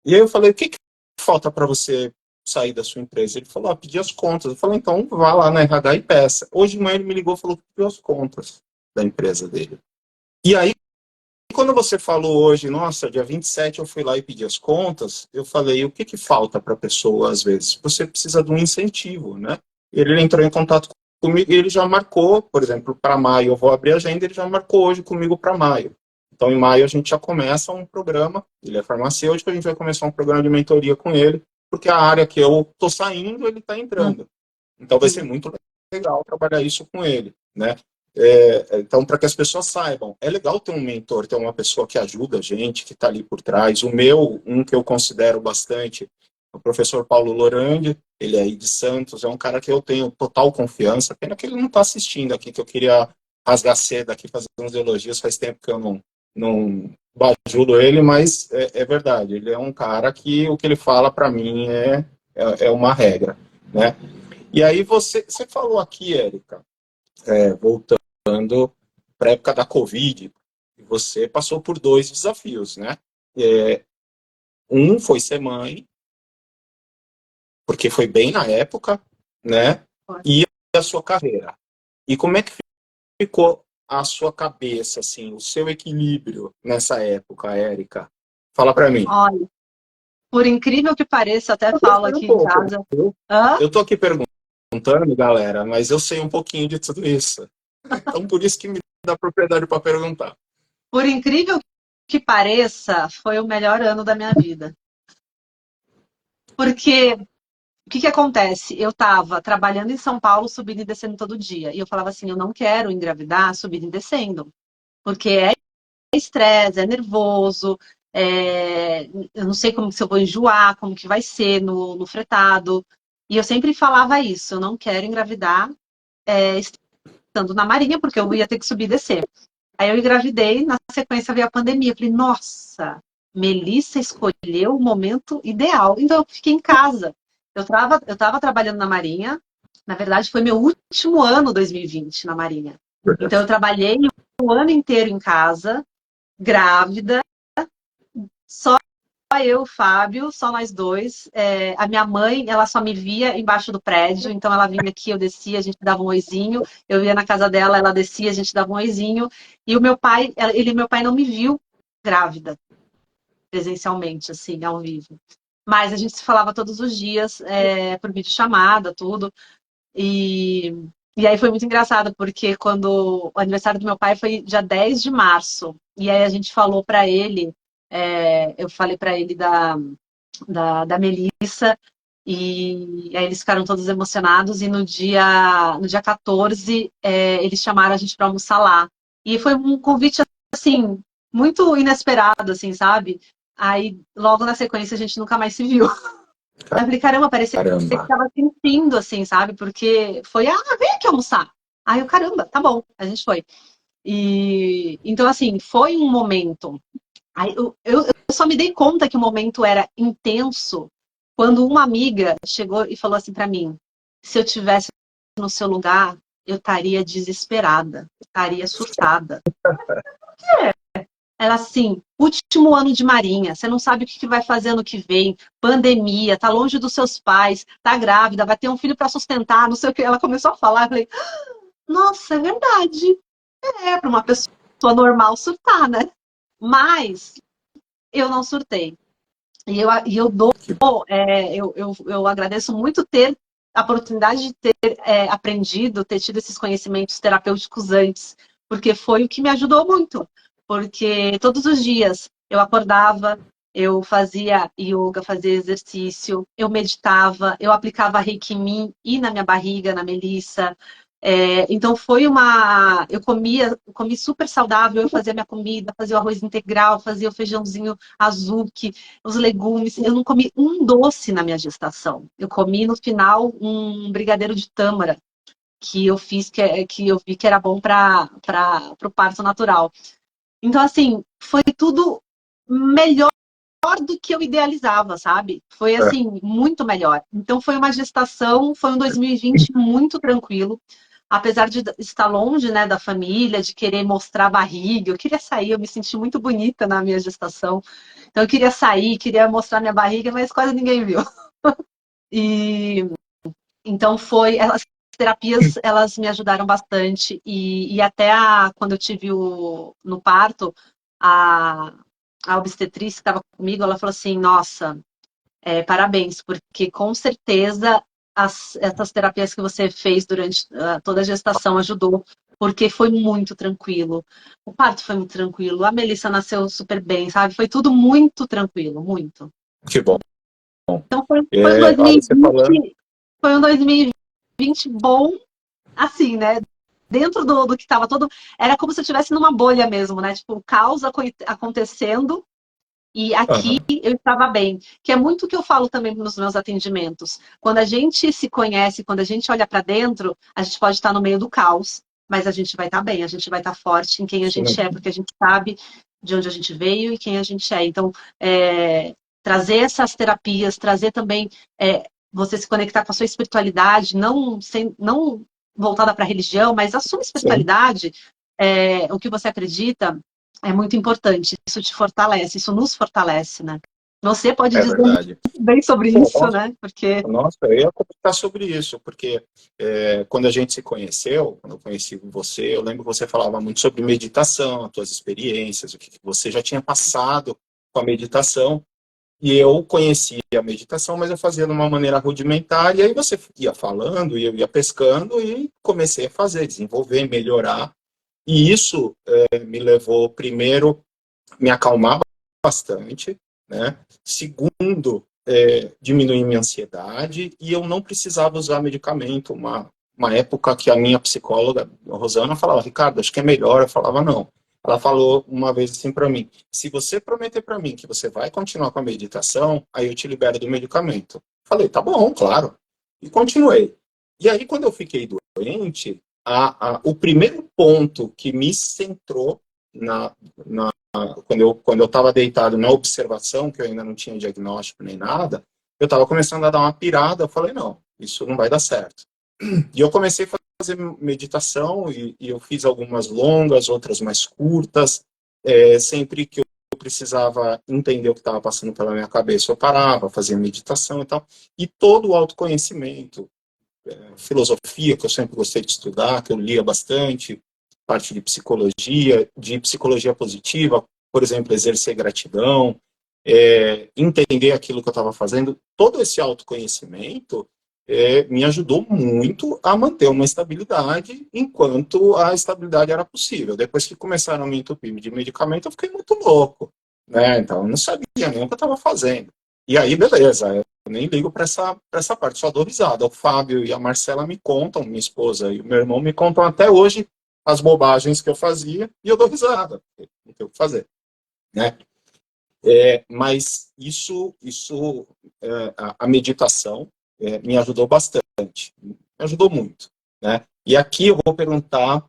E aí eu falei, o que falta para você sair da sua empresa? Ele falou, pedir as contas. Eu falei, então vá lá na RH e peça. Hoje de manhã ele me ligou e falou que pediu as contas da empresa dele. E aí, quando você falou hoje, nossa, dia 27 eu fui lá e pedi as contas, eu falei, o que falta para a pessoa, às vezes? Você precisa de um incentivo, né? Ele entrou em contato comigo e ele já marcou, por exemplo, para maio eu vou abrir a agenda, ele já marcou hoje comigo para maio. Então, em maio a gente já começa um programa, ele é farmacêutico, a gente vai começar um programa de mentoria com ele, porque a área que eu estou saindo, ele está entrando. Então, vai ser muito legal trabalhar isso com ele, né? Então, para que as pessoas saibam, é legal ter um mentor, ter uma pessoa que ajuda a gente, que está ali por trás. O meu, um que eu considero bastante, o professor Paulo Lorandi, ele é aí de Santos, é um cara que eu tenho total confiança, pena que ele não está assistindo aqui, que eu queria rasgar cedo aqui, fazer uns elogios, faz tempo que eu não bajulo ele, mas é verdade, ele é um cara que o que ele fala para mim é uma regra, né? E aí você falou aqui, Érica, voltando para a época da Covid, você passou por 2 desafios, né? Um foi ser mãe, porque foi bem na época, né? E a sua carreira. E como é que ficou a sua cabeça, assim, o seu equilíbrio nessa época, Érica? Fala para mim. Olha, por incrível que pareça, até falo aqui em casa. Eu tô aqui perguntando, galera, mas eu sei um pouquinho de tudo isso. Então, por isso que me dá propriedade para perguntar. Por incrível que pareça, foi o melhor ano da minha vida. Porque o que acontece? Eu estava trabalhando em São Paulo, subindo e descendo todo dia. E eu falava assim, eu não quero engravidar subindo e descendo. Porque é estresse, é nervoso, eu não sei como se eu vou enjoar, como que vai ser no fretado. E eu sempre falava isso, eu não quero engravidar estando na Marinha, porque eu ia ter que subir e descer. Aí eu engravidei, na sequência veio a pandemia. Eu falei, nossa, Melissa escolheu o momento ideal. Então eu fiquei em casa. Eu tava trabalhando na Marinha. Na verdade, foi meu último ano 2020 na Marinha. Então eu trabalhei o ano inteiro em casa, grávida, só eu, o Fábio, só nós dois. A minha mãe, ela só me via embaixo do prédio, então ela vinha aqui, eu descia, a gente dava um oizinho. Eu ia na casa dela, ela descia, a gente dava um oizinho. E o meu pai, meu pai não me viu grávida, presencialmente, assim, ao vivo. Mas a gente se falava todos os dias, por videochamada, tudo. E aí foi muito engraçado, porque quando o aniversário do meu pai foi dia 10 de março, e aí a gente falou para ele, eu falei para ele da Melissa, e aí eles ficaram todos emocionados, e no dia 14, eles chamaram a gente para almoçar lá. E foi um convite, assim, muito inesperado, assim, sabe? Aí, logo na sequência, a gente nunca mais se viu. Eu falei, caramba, parecia que estava sentindo, assim, sabe? Porque foi, vem aqui almoçar. Aí eu, caramba, tá bom, a gente foi. E então, assim, foi um momento. Aí eu só me dei conta que o momento era intenso quando uma amiga chegou e falou assim pra mim: se eu tivesse no seu lugar, eu estaria desesperada, eu estaria surtada. Ela assim, último ano de marinha, você não sabe o que vai fazer ano que vem, pandemia, tá longe dos seus pais, tá grávida, vai ter um filho para sustentar, não sei o que. Ela começou a falar, eu falei, nossa, é verdade. Para uma pessoa normal surtar, né? Mas eu não surtei. Eu agradeço muito ter a oportunidade de ter aprendido, ter tido esses conhecimentos terapêuticos antes, porque foi o que me ajudou muito. Porque todos os dias eu acordava, eu fazia yoga, fazia exercício, eu meditava, eu aplicava reiki em mim e na minha barriga, na Melissa. Então eu comi super saudável, eu fazia minha comida, fazia o arroz integral, fazia o feijãozinho azuki, os legumes. Eu não comi um doce na minha gestação. Eu comi no final um brigadeiro de tâmara que eu fiz, que eu vi que era bom para o parto natural. Então, assim, foi tudo melhor do que eu idealizava, sabe? Foi, assim, muito melhor. Então, foi uma gestação, foi um 2020 muito tranquilo. Apesar de estar longe, né, da família, de querer mostrar a barriga, eu queria sair, eu me senti muito bonita na minha gestação. Então, eu queria sair, queria mostrar minha barriga, mas quase ninguém viu. E então as terapias, elas me ajudaram bastante e até quando eu tive no parto, a, a obstetriz que estava comigo, ela falou assim, nossa, parabéns, porque com certeza essas terapias que você fez durante toda a gestação ajudou, porque foi muito tranquilo. O parto foi muito tranquilo, a Melissa nasceu super bem, sabe? Foi tudo muito tranquilo, muito. Que bom. Então foi um Olha, você falando. 2020, foi um 2020 bom, assim, né? Dentro do que estava todo. Era como se eu estivesse numa bolha mesmo, né? Tipo, o caos acontecendo e aqui Aham, eu estava bem. Que é muito o que eu falo também nos meus atendimentos. Quando a gente se conhece, quando a gente olha para dentro, a gente pode estar no meio do caos, mas a gente vai estar bem, a gente vai estar forte em quem a isso gente é, mesmo. porque a gente sabe de onde a gente veio e quem a gente é. Então, trazer essas terapias, trazer também você se conectar com a sua espiritualidade, não voltada para a religião, mas a sua Sim, espiritualidade, o que você acredita, é muito importante. Isso te fortalece, isso nos fortalece, né? Você pode é dizer muito verdade. bem sobre Pô, isso, né? Porque nossa, eu ia comentar sobre isso, porque quando a gente se conheceu, quando eu conheci você, eu lembro que você falava muito sobre meditação, as suas experiências, o que você já tinha passado com a meditação, e eu conhecia a meditação, mas eu fazia de uma maneira rudimentar, e aí você ia falando, e eu ia pescando, e comecei a fazer, desenvolver, melhorar, e isso me levou, primeiro, me acalmar bastante, né? Segundo, diminuir minha ansiedade e eu não precisava usar medicamento. Uma época que a minha psicóloga, a Rosana, falava, Ricardo, acho que é melhor. Eu falava, não. Ela falou uma vez assim para mim, se você prometer para mim que você vai continuar com a meditação, aí eu te libero do medicamento. Falei, tá bom, claro. E continuei. E aí, quando eu fiquei doente, o primeiro ponto que me centrou na quando eu estava deitado na observação, que eu ainda não tinha diagnóstico nem nada, eu estava começando a dar uma pirada, eu falei, não, isso não vai dar certo. E eu comecei a fazer meditação, e eu fiz algumas longas, outras mais curtas, sempre que eu precisava entender o que estava passando pela minha cabeça, eu parava, fazia meditação e tal, e todo o autoconhecimento, filosofia, que eu sempre gostei de estudar, que eu lia bastante, parte de psicologia positiva, por exemplo, exercer gratidão, entender aquilo que eu estava fazendo, todo esse autoconhecimento me ajudou muito a manter uma estabilidade enquanto a estabilidade era possível. Depois que começaram a me entupir de medicamento, eu fiquei muito louco, né? Então, eu não sabia nem o que eu estava fazendo. E aí, beleza, eu nem ligo para essa parte, só dou risada. O Fábio e a Marcela me contam, minha esposa e o meu irmão me contam até hoje as bobagens que eu fazia e eu dou risada, não tem o que fazer, né? Mas a meditação me ajudou bastante, me ajudou muito, né? E aqui eu vou perguntar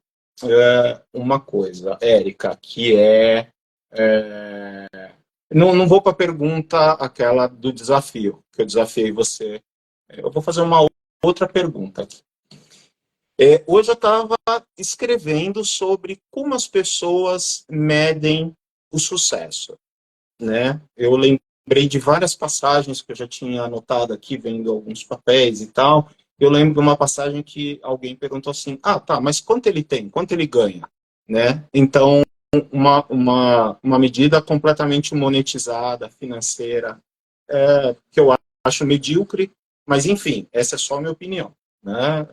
uma coisa, Érica, que não vou para a pergunta aquela do desafio, que eu desafiei você. Eu vou fazer uma outra pergunta aqui. Hoje eu estava escrevendo sobre como as pessoas medem o sucesso, né? Eu lembrei de várias passagens que eu já tinha anotado aqui, vendo alguns papéis e tal. Eu lembro de uma passagem que alguém perguntou assim, tá, mas quanto ele tem? Quanto ele ganha? Né? Então, uma medida completamente monetizada, financeira, que eu acho medíocre, mas enfim, essa é só a minha opinião, né?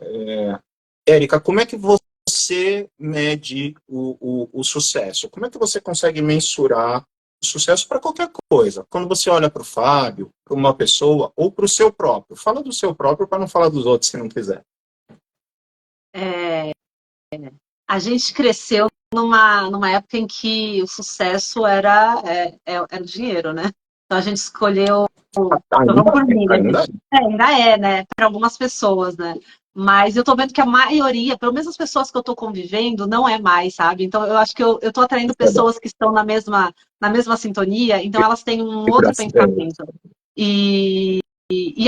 Érica, como é que você mede o sucesso? Como é que você consegue mensurar o sucesso para qualquer coisa? Quando você olha para o Fábio, para uma pessoa, ou para o seu próprio. Fala do seu próprio para não falar dos outros se não quiser. a gente cresceu numa época em que o sucesso era o dinheiro, né? Então a gente escolheu, vamos por mim, né? Ainda é, né? Para algumas pessoas, né? Mas eu tô vendo que a maioria, pelo menos as pessoas que eu tô convivendo, não é mais, sabe? Então eu acho que eu tô atraindo pessoas que estão na mesma sintonia, então elas têm um outro pensamento. E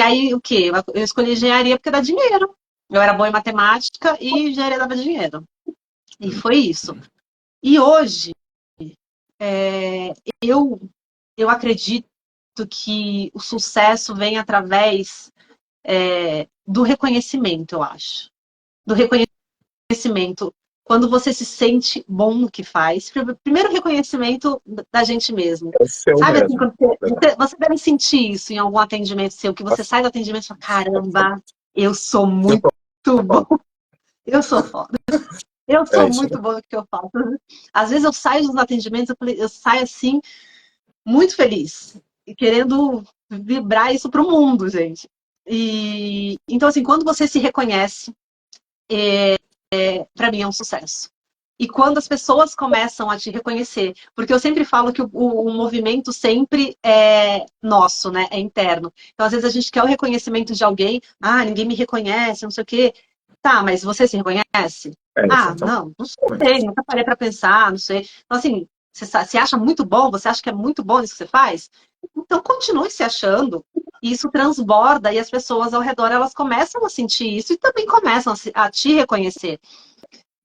aí o quê? Eu escolhi engenharia porque dá dinheiro. Eu era boa em matemática e engenharia dava dinheiro. E foi isso. E hoje, eu acredito que o sucesso vem através do reconhecimento, eu acho. Do reconhecimento. Quando você se sente bom no que faz. Primeiro, reconhecimento da gente mesmo. Sabe assim, quando você deve sentir isso em algum atendimento seu, que você sai do atendimento e fala, caramba, eu sou muito bom. Eu sou foda. Eu sou muito boa no que eu faço. Às vezes eu saio dos atendimentos, eu saio assim, muito feliz. E querendo vibrar isso para o mundo, gente. Então, assim, quando você se reconhece, para mim é um sucesso. E quando as pessoas começam a te reconhecer, porque eu sempre falo que o movimento sempre é nosso, né? É interno. Então, às vezes a gente quer o reconhecimento de alguém, ninguém me reconhece, não sei o quê. Tá, mas você se reconhece? Não sei, nunca parei para pensar, não sei. Então, assim, você acha muito bom, você acha que é muito bom isso que você faz? Então, continue se achando. Isso transborda e as pessoas ao redor, elas começam a sentir isso e também começam a te reconhecer.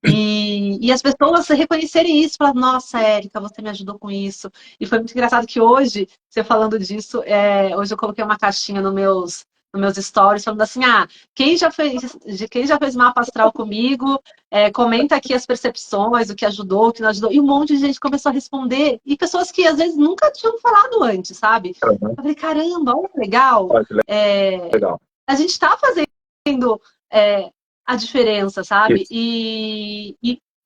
E as pessoas reconhecerem isso, falar, nossa, Érica, você me ajudou com isso. E foi muito engraçado que hoje, você falando disso, hoje eu coloquei uma caixinha nos meus stories, falando assim, quem já fez mapa astral comigo, comenta aqui as percepções, o que ajudou, o que não ajudou. E um monte de gente começou a responder. E pessoas que às vezes nunca tinham falado antes, sabe? Eu falei, caramba, olha que legal. Legal. A gente está fazendo a diferença, sabe? E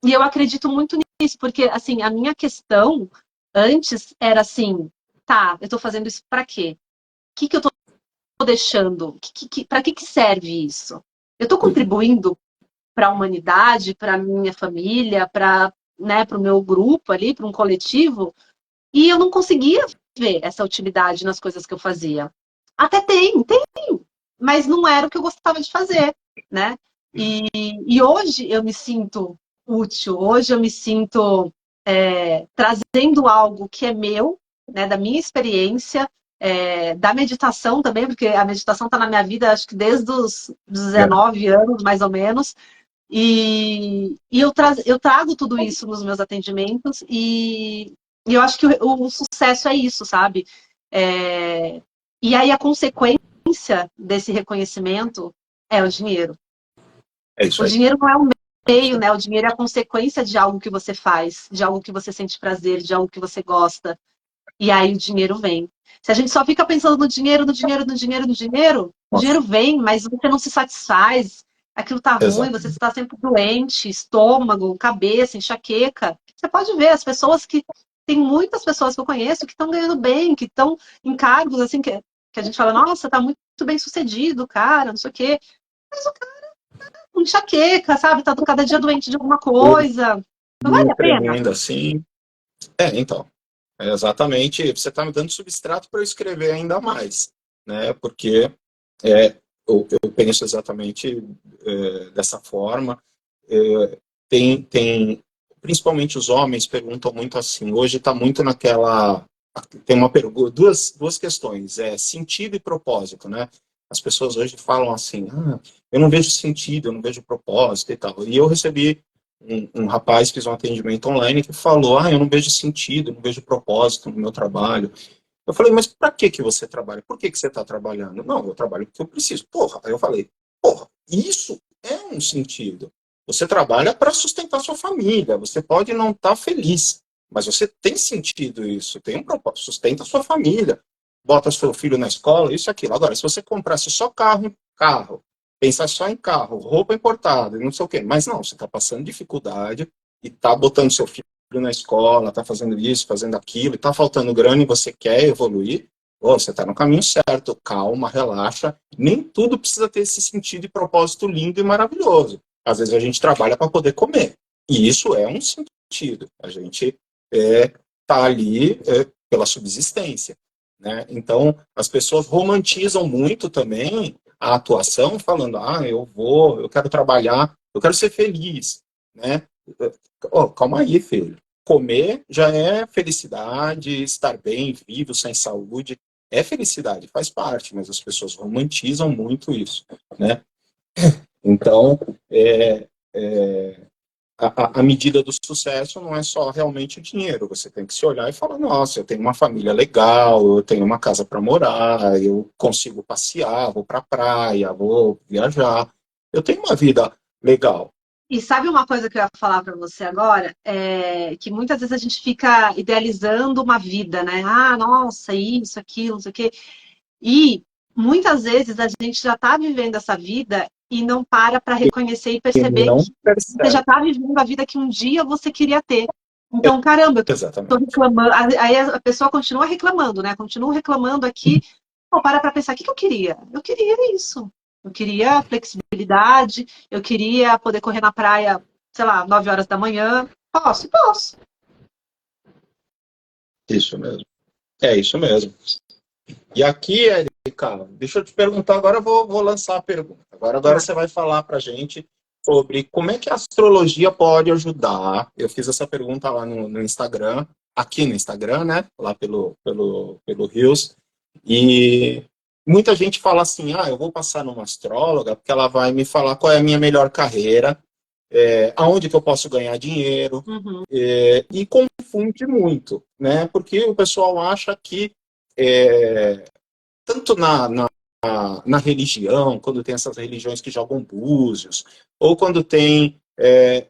eu acredito muito nisso, porque, assim, a minha questão antes era assim, tá, eu tô fazendo isso pra quê? O que eu tô deixando? Pra que serve isso? Eu tô contribuindo para a humanidade, para minha família, para o meu grupo ali, para um coletivo, e eu não conseguia ver essa utilidade nas coisas que eu fazia. Até tem, mas não era o que eu gostava de fazer, né? E hoje eu me sinto útil, hoje eu me sinto trazendo algo que é meu, né, da minha experiência, da meditação também, porque a meditação está na minha vida, acho que desde os 19 anos, mais ou menos, e eu trago tudo isso nos meus atendimentos, e eu acho que o sucesso é isso, sabe? E aí a consequência desse reconhecimento é o dinheiro. É isso O aí. dinheiro não é um meio, né? O dinheiro é a consequência de algo que você faz, de algo que você sente prazer, de algo que você gosta. E aí o dinheiro vem. Se a gente só fica pensando no dinheiro, no dinheiro, no dinheiro, no dinheiro, o dinheiro vem, mas você não se satisfaz, aquilo tá ruim, você está sempre doente, estômago, cabeça, enxaqueca. Você pode ver, as pessoas que. Tem muitas pessoas que eu conheço que estão ganhando bem, que estão em cargos assim, que a gente fala, nossa, tá muito bem sucedido, cara, não sei o quê. Mas o cara com enxaqueca, sabe? Tá cada dia doente de alguma coisa. Não vale a pena? Tremendo assim. Então. Exatamente. Você está me dando substrato para eu escrever ainda mais, né? Porque eu penso exatamente dessa forma. Tem, principalmente os homens perguntam muito assim. Hoje está muito naquela. Tem uma pergunta, duas questões, sentido e propósito, né? As pessoas hoje falam assim, eu não vejo sentido, eu não vejo propósito e tal. E eu recebi um rapaz, fiz um atendimento online que falou, eu não vejo sentido, não vejo propósito no meu trabalho. Eu falei, mas para que você trabalha? Por que você está trabalhando? Não, eu trabalho porque eu preciso. Porra, aí eu falei, isso é um sentido. Você trabalha para sustentar sua família, você pode não estar feliz, mas você tem sentido isso, tem um propósito, sustenta sua família, bota seu filho na escola, isso e aquilo. Agora, se você comprasse só carro, pensar só em carro, roupa importada, não sei o quê, mas não, você está passando dificuldade e está botando seu filho na escola, está fazendo isso, fazendo aquilo, está faltando grana e você quer evoluir, você está no caminho certo, calma, relaxa, nem tudo precisa ter esse sentido e propósito lindo e maravilhoso. Às vezes a gente trabalha para poder comer. E isso é um sentido. A gente tá ali pela subsistência, né? Então, as pessoas romantizam muito também a atuação, falando, eu quero trabalhar, eu quero ser feliz, né? Oh, calma aí, filho. Comer já é felicidade, estar bem, vivo, sem saúde, é felicidade, faz parte, mas as pessoas romantizam muito isso, né? Então, a medida do sucesso não é só realmente o dinheiro. Você tem que se olhar e falar, nossa, eu tenho uma família legal, eu tenho uma casa para morar, eu consigo passear, vou para a praia, vou viajar. Eu tenho uma vida legal. E sabe uma coisa que eu ia falar para você agora? É que muitas vezes a gente fica idealizando uma vida, né? Ah, nossa, isso, aquilo, não sei o quê. E muitas vezes a gente já está vivendo essa vida e não para reconhecer e E perceber não que você já percebe. está vivendo a vida que um dia você queria ter. Então, caramba, eu tô Exatamente. reclamando. Aí a pessoa continua reclamando, né? Continua reclamando aqui. Pô, para pensar, o que eu queria? Eu queria isso. Eu queria flexibilidade, eu queria poder correr na praia, sei lá, 9 horas da manhã. Posso? Posso. Isso mesmo. É isso mesmo. E aqui, Erika, deixa eu te perguntar, agora eu vou lançar a pergunta. Agora Tá. você vai falar para a gente sobre como é que a astrologia pode ajudar. Eu fiz essa pergunta lá no Instagram, aqui no Instagram, né? Lá pelo Rios. E muita gente fala assim, eu vou passar numa astróloga porque ela vai me falar qual é a minha melhor carreira, aonde que eu posso ganhar dinheiro, Uhum. e confunde muito, né? Porque o pessoal acha que tanto na religião, quando tem essas religiões que jogam búzios, ou quando tem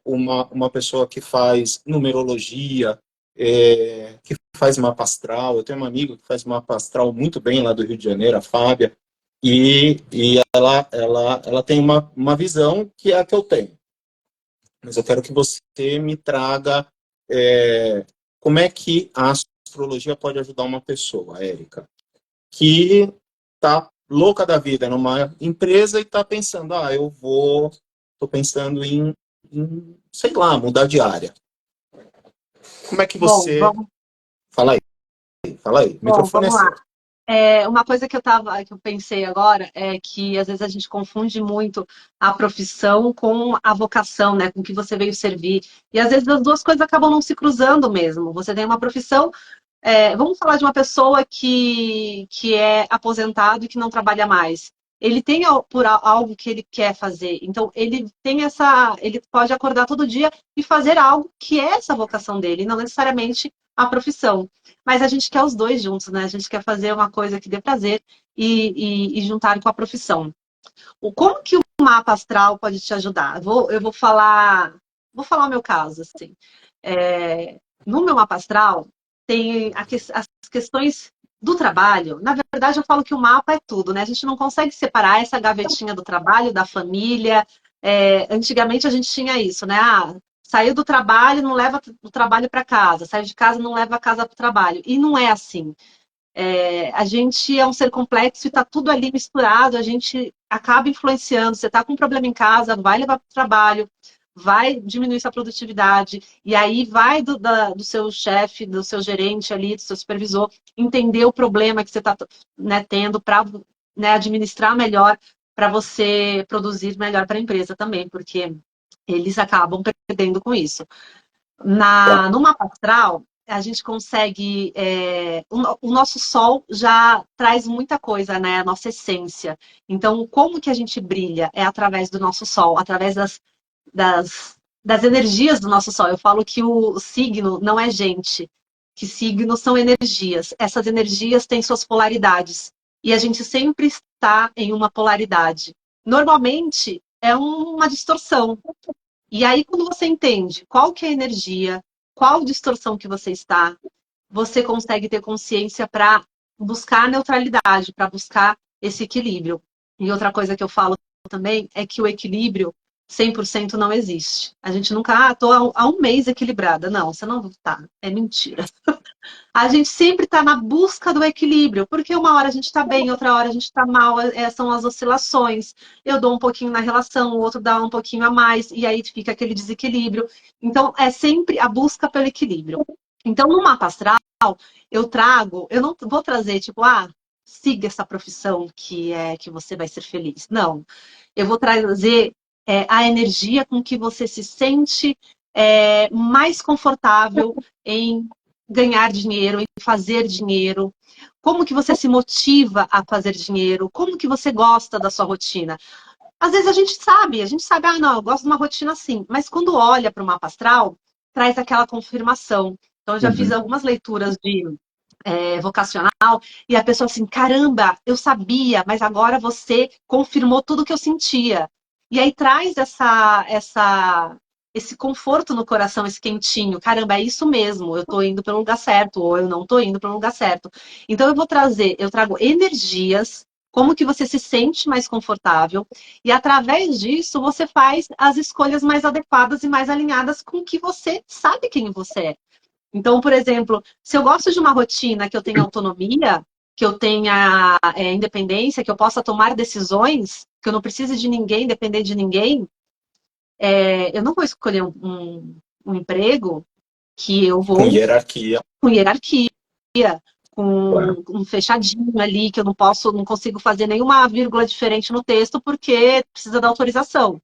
uma pessoa que faz numerologia, que faz mapa astral. Eu tenho uma amiga que faz mapa astral muito bem lá do Rio de Janeiro, a Fábia, e ela tem uma visão que é a que eu tenho. Mas eu quero que você me traga como é que a astrologia pode ajudar uma pessoa, Érica, que tá louca da vida numa empresa e tá pensando, tô pensando sei lá, mudar de área. Como é que Bom, você... Fala aí, o microfone é vamos lá. seu. Uma coisa que eu pensei agora é que às vezes a gente confunde muito a profissão com a vocação, né? Com o que você veio servir. E às vezes as duas coisas acabam não se cruzando mesmo. Você tem uma profissão. Vamos falar de uma pessoa que é aposentado e que não trabalha mais. Ele tem algo que ele quer fazer. Então, ele pode acordar todo dia e fazer algo que é essa vocação dele, e não necessariamente a profissão. Mas a gente quer os dois juntos, né? A gente quer fazer uma coisa que dê prazer e juntar com a profissão. Como que o mapa astral pode te ajudar? Eu vou falar o meu caso, assim. No meu mapa astral, tem as questões do trabalho. Na verdade, eu falo que o mapa é tudo, né? A gente não consegue separar essa gavetinha do trabalho, da família. Antigamente a gente tinha isso, né? Saiu do trabalho, não leva o trabalho para casa. Saiu de casa, não leva a casa para o trabalho. E não é assim. A gente é um ser complexo e está tudo ali misturado, a gente acaba influenciando. Você está com um problema em casa, vai levar para o trabalho, vai diminuir sua produtividade, e aí vai do seu chefe, do seu gerente ali, do seu supervisor, entender o problema que você está, né, tendo para, né, administrar melhor, para você produzir melhor para a empresa também, porque eles acabam perdendo com isso. No mapa astral, a gente consegue. O nosso sol já traz muita coisa, né? A nossa essência. Então, como que a gente brilha? É através do nosso sol, através das energias do nosso sol. Eu falo que o signo não é gente, que signos são energias. Essas energias têm suas polaridades. E a gente sempre está em uma polaridade. Normalmente, é uma distorção. E aí, quando você entende qual que é a energia, qual distorção que você está, você consegue ter consciência para buscar a neutralidade, para buscar esse equilíbrio. E outra coisa que eu falo também é que o equilíbrio 100% não existe. A gente nunca, tô há um mês equilibrada. Não, você não tá. É mentira. A gente sempre está na busca do equilíbrio, porque uma hora a gente está bem, outra hora a gente está mal, são as oscilações. Eu dou um pouquinho na relação, o outro dá um pouquinho a mais, e aí fica aquele desequilíbrio. Então, é sempre a busca pelo equilíbrio. Então, no mapa astral, eu não vou trazer, tipo, siga essa profissão que você vai ser feliz. Não. Eu vou trazer a energia com que você se sente mais confortável em ganhar dinheiro, em fazer dinheiro, como que você se motiva a fazer dinheiro, como que você gosta da sua rotina. Às vezes a gente sabe, não, eu gosto de uma rotina assim, mas quando olha para o mapa astral, traz aquela confirmação. Então, eu já fiz algumas leituras de vocacional, e a pessoa assim, caramba, eu sabia, mas agora você confirmou tudo que eu sentia. E aí traz esse conforto no coração, esse quentinho. Caramba, é isso mesmo, eu tô indo pelo lugar certo, ou eu não tô indo pelo lugar certo. Então eu trago energias, como que você se sente mais confortável, e através disso você faz as escolhas mais adequadas e mais alinhadas com o que você sabe quem você é. Então, por exemplo, se eu gosto de uma rotina que eu tenha autonomia, que eu tenha independência, que eu possa tomar decisões, que eu não precise de ninguém, depender de ninguém, eu não vou escolher um emprego que eu vou Com hierarquia. com hierarquia, com Claro. um fechadinho ali, que eu não consigo fazer nenhuma vírgula diferente no texto, porque precisa da autorização.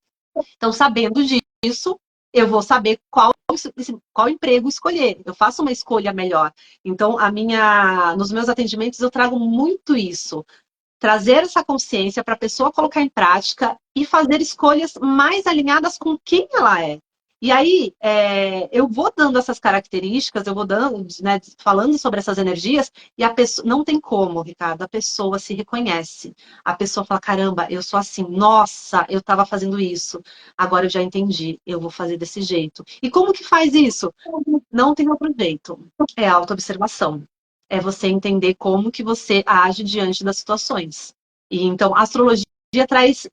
Então, sabendo disso, eu vou saber qual emprego escolher. Eu faço uma escolha melhor. Então, nos meus atendimentos, eu trago muito isso. Trazer essa consciência para a pessoa colocar em prática e fazer escolhas mais alinhadas com quem ela é. E aí, eu vou dando essas características, eu vou dando, né, falando sobre essas energias, e a pessoa, não tem como, Ricardo, a pessoa se reconhece. A pessoa fala, caramba, eu sou assim, nossa, eu estava fazendo isso, agora eu já entendi, eu vou fazer desse jeito. E como que faz isso? Não tem outro jeito, é autoobservação. É você entender como que você age diante das situações. E então, a astrologia traz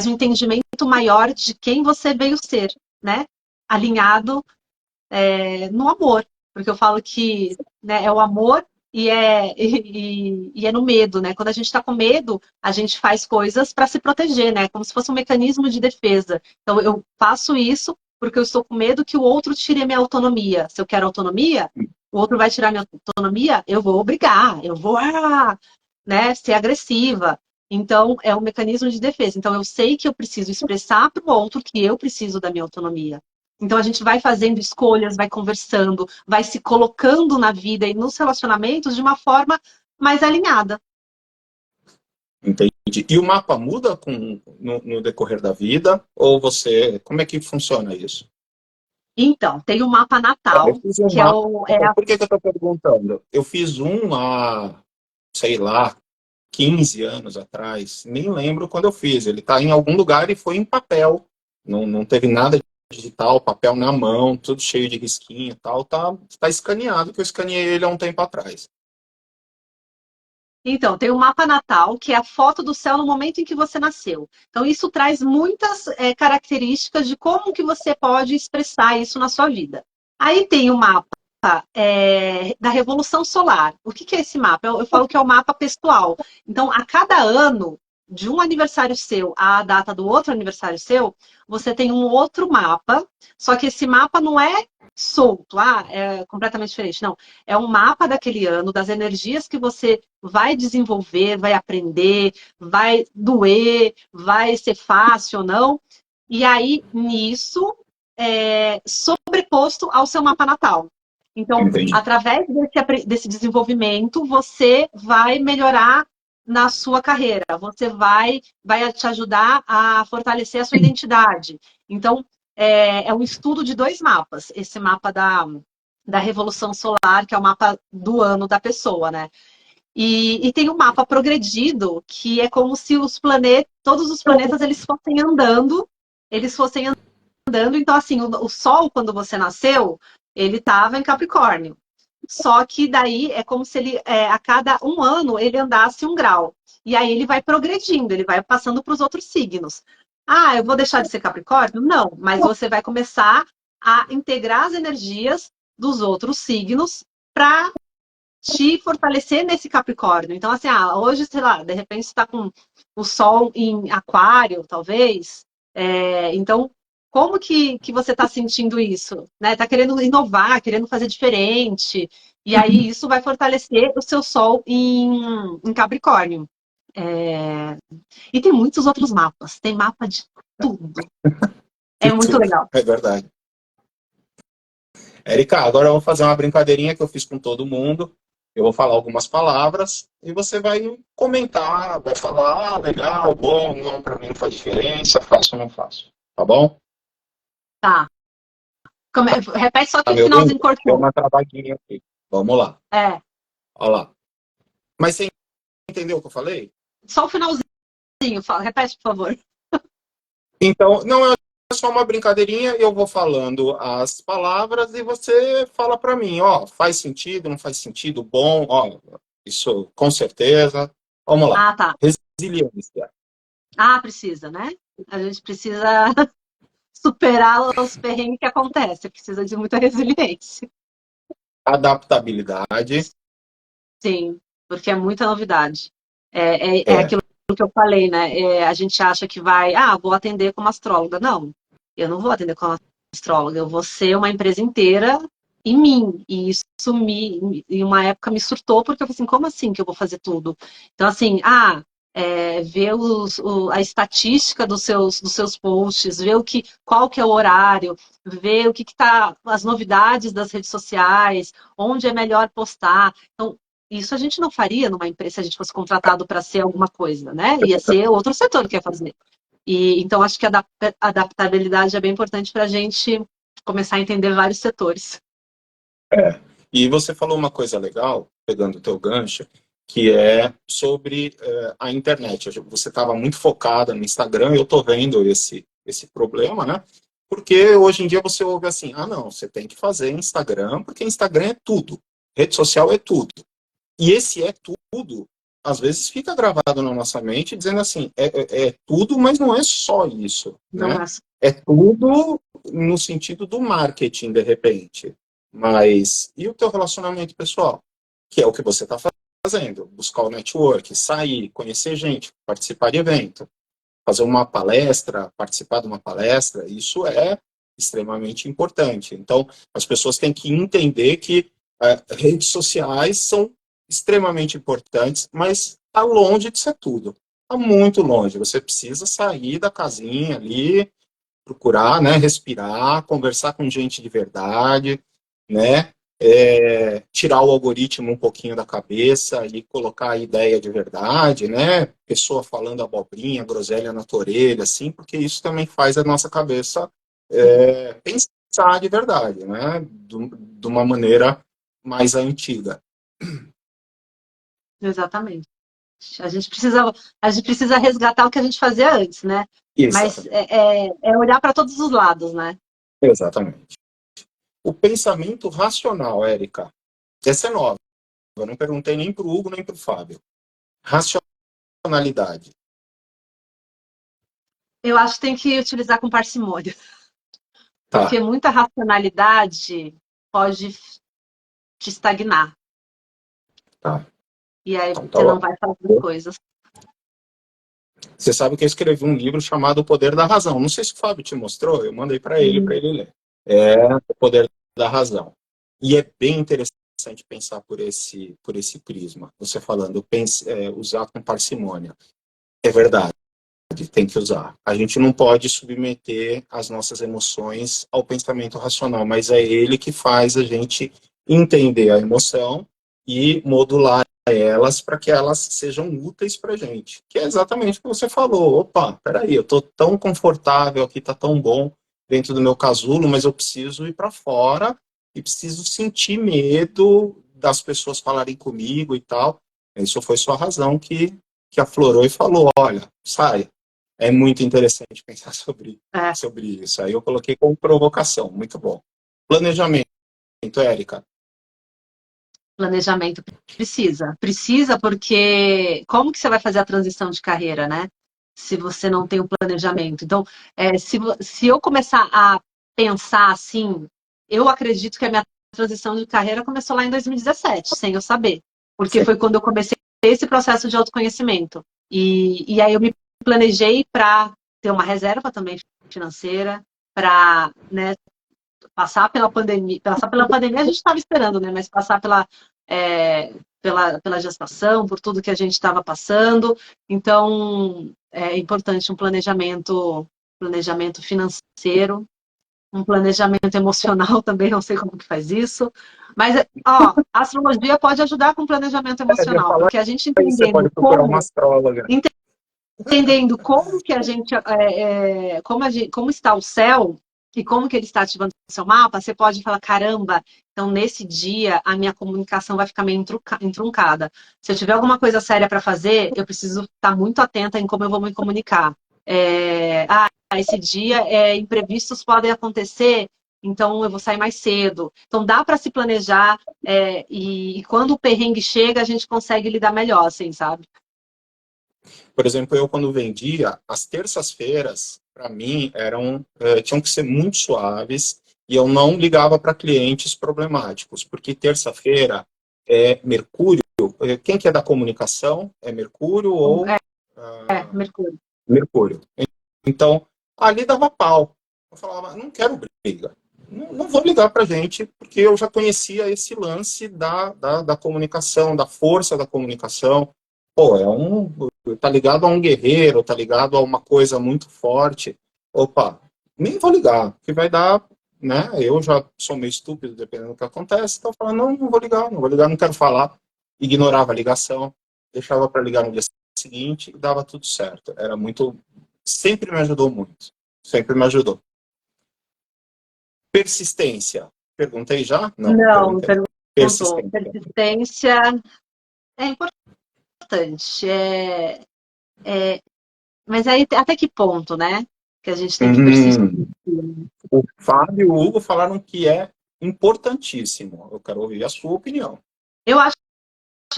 um entendimento maior de quem você veio ser, né? Alinhado no amor. Porque eu falo que, né, é o amor e é no medo, né? Quando a gente está com medo, a gente faz coisas para se proteger, né? Como se fosse um mecanismo de defesa. Então, eu faço isso porque eu estou com medo que o outro tire a minha autonomia. Se eu quero autonomia, o outro vai tirar minha autonomia, eu vou brigar, eu vou né, ser agressiva. Então, é um mecanismo de defesa. Então, eu sei que eu preciso expressar para o outro que eu preciso da minha autonomia. Então, a gente vai fazendo escolhas, vai conversando, vai se colocando na vida e nos relacionamentos de uma forma mais alinhada. Entendi. E o mapa muda no decorrer da vida? Ou como é que funciona isso? Então, tem o mapa Eu natal, fiz um que é mapa. o. Por que eu estou perguntando? Eu fiz um há, sei lá, 15 anos atrás. Nem lembro quando eu fiz. Ele está em algum lugar e foi em papel. Não teve nada digital, papel na mão, tudo cheio de risquinho e tal. Tá escaneado, que eu escaneei ele há um tempo atrás. Então, tem o mapa natal, que é a foto do céu no momento em que você nasceu. Então, isso traz muitas características de como que você pode expressar isso na sua vida. Aí tem o mapa da Revolução Solar. O que é esse mapa? Eu falo que é o mapa pessoal. Então, a cada ano, de um aniversário seu à data do outro aniversário seu, você tem um outro mapa, só que esse mapa não é solto, é completamente diferente. Não, é um mapa daquele ano, das energias que você vai desenvolver, vai aprender, vai doer, vai ser fácil ou não. E aí, nisso, sobreposto ao seu mapa natal. Então, Entendi. através desse desenvolvimento, você vai melhorar na sua carreira. Você vai te ajudar a fortalecer a sua identidade. Então, é um estudo de dois mapas. Esse mapa da Revolução Solar, que é o mapa do ano da pessoa, né? E tem um mapa progredido, que é como se todos os planetas, eles fossem andando. Então, assim, o Sol, quando você nasceu, ele estava em Capricórnio. Só que daí é como se ele, a cada um ano, ele andasse um grau. E aí ele vai progredindo, ele vai passando para os outros signos. Eu vou deixar de ser Capricórnio? Não, mas você vai começar a integrar as energias dos outros signos para te fortalecer nesse Capricórnio. Então, assim, hoje, sei lá, de repente você está com o Sol em Aquário, talvez. Então, como que você está sentindo isso? Né? Está querendo inovar, querendo fazer diferente. E aí, isso vai fortalecer o seu Sol em Capricórnio. E tem muitos outros mapas. Tem mapa de tudo. É muito legal. É verdade. Érica, agora eu vou fazer uma brincadeirinha que eu fiz com todo mundo. Eu vou falar algumas palavras e você vai comentar, vai falar, legal, bom, não, para mim não faz diferença, faço ou não faço. Tá bom? Tá. Repete só que Tá o me ouvindo? finalzinho Deu cortou. uma travadinha aqui. Vamos lá. Olha lá. Mas você entendeu o que eu falei? Só o finalzinho. Repete, por favor. Então, não, é só uma brincadeirinha, eu vou falando as palavras e você fala para mim, ó, faz sentido, não faz sentido, bom, ó, isso com certeza. Vamos lá. Tá. Resiliência. Precisa, né? A gente precisa superar os perrengues que acontecem. Precisa de muita resiliência. Adaptabilidade. Sim, porque é muita novidade. É aquilo que eu falei, né? A gente acha que vai, vou atender como astróloga. Não, eu não vou atender como astróloga. Eu vou ser uma empresa inteira em mim. E isso em uma época me surtou, porque eu falei assim, como assim que eu vou fazer tudo? Então, assim, ver a estatística dos seus posts, ver qual que é o horário, ver o que tá, as novidades das redes sociais, onde é melhor postar. Então, isso a gente não faria numa empresa se a gente fosse contratado para ser alguma coisa, né? Ia ser outro setor que ia fazer. Então, acho que a adaptabilidade é bem importante para a gente começar a entender vários setores. E você falou uma coisa legal, pegando o teu gancho, que é sobre a internet. Você estava muito focada no Instagram, eu estou vendo esse problema, né? Porque hoje em dia você ouve assim, não, você tem que fazer Instagram, porque Instagram é tudo, rede social é tudo. E esse é tudo, às vezes fica gravado na nossa mente, dizendo assim, é tudo, mas não é só isso, né? É tudo no sentido do marketing, de repente. Mas, e o teu relacionamento pessoal? Que é o que você está fazendo. Buscar o network, sair, conhecer gente, participar de evento, fazer uma palestra, participar de uma palestra, isso é extremamente importante. Então, as pessoas têm que entender que redes sociais são extremamente importantes, mas está longe de ser tudo. Está muito longe. Você precisa sair da casinha ali, procurar, né, respirar, conversar com gente de verdade, né, tirar o algoritmo um pouquinho da cabeça e colocar a ideia de verdade, né, pessoa falando abobrinha, groselha na tua orelha, assim, porque isso também faz a nossa cabeça pensar de verdade, né, de uma maneira mais antiga. Exatamente. A gente precisa resgatar o que a gente fazia antes, né? Exatamente. Mas olhar para todos os lados, né? Exatamente. O pensamento racional, Érica, essa é nova. Eu não perguntei nem para o Hugo, nem para o Fábio. Racionalidade. Eu acho que tem que utilizar com parcimônia. Tá. Porque muita racionalidade pode te estagnar. Tá. E aí Então, você não vai fazer coisas. Você sabe que eu escrevi um livro chamado O Poder da Razão. Não sei se o Fábio te mostrou, eu mandei para ele ler. O Poder da Razão. E é bem interessante pensar por esse prisma. Você falando, usar com parcimônia. É verdade, tem que usar. A gente não pode submeter as nossas emoções ao pensamento racional, mas é ele que faz a gente entender a emoção e modular elas para que elas sejam úteis para a gente. Que é exatamente o que você falou. Opa, peraí, eu estou tão confortável aqui, está tão bom dentro do meu casulo, mas eu preciso ir para fora e preciso sentir medo das pessoas falarem comigo e tal. Isso foi sua razão que aflorou e falou, olha, sai. É muito interessante pensar sobre isso. Aí eu coloquei como provocação. Muito bom. Planejamento, Érica. Planejamento precisa porque como que você vai fazer a transição de carreira, né? Se você não tem um planejamento. Então, se eu começar a pensar assim, eu acredito que a minha transição de carreira começou lá em 2017, sem eu saber. Porque foi quando eu comecei esse processo de autoconhecimento. E aí eu me planejei para ter uma reserva também financeira, para, né, passar pela pandemia. Passar pela pandemia a gente estava esperando, né? Mas passar pela gestação, por tudo que a gente estava passando. Então, é importante um planejamento financeiro, um planejamento emocional também, não sei como que faz isso. Mas, ó, a astrologia pode ajudar com planejamento emocional, porque a gente Você pode procurar uma astróloga. Entendendo como que a gente, como está o céu e como que ele está ativando o seu mapa, você pode falar, caramba, então nesse dia a minha comunicação vai ficar meio entroncada. Se eu tiver alguma coisa séria para fazer, eu preciso estar muito atenta em como eu vou me comunicar. Esse dia imprevistos podem acontecer, então eu vou sair mais cedo. Então dá para se planejar e quando o perrengue chega, a gente consegue lidar melhor, assim, sabe? Por exemplo, eu quando vendia, as terças-feiras, para mim, tinham que ser muito suaves e eu não ligava para clientes problemáticos, porque terça-feira é Mercúrio. Quem que é da comunicação? É Mercúrio ou... Mercúrio. Mercúrio. Então, ali dava pau. Eu falava, não quero briga. Não vou ligar para gente, porque eu já conhecia esse lance da comunicação, da força da comunicação. Pô, tá ligado a um guerreiro, tá ligado a uma coisa muito forte. Opa, nem vou ligar, que vai dar, né? Eu já sou meio estúpido, dependendo do que acontece, então eu falava, não vou ligar, não quero falar. Ignorava a ligação, deixava para ligar no dia seguinte e dava tudo certo. Sempre me ajudou muito. Sempre me ajudou. Persistência. Perguntei já? Não, perguntei. Persistência é importante. Mas aí até que ponto, né? Que a gente tem que persistir. O Fábio e o Hugo falaram que é importantíssimo. Eu quero ouvir a sua opinião. Eu acho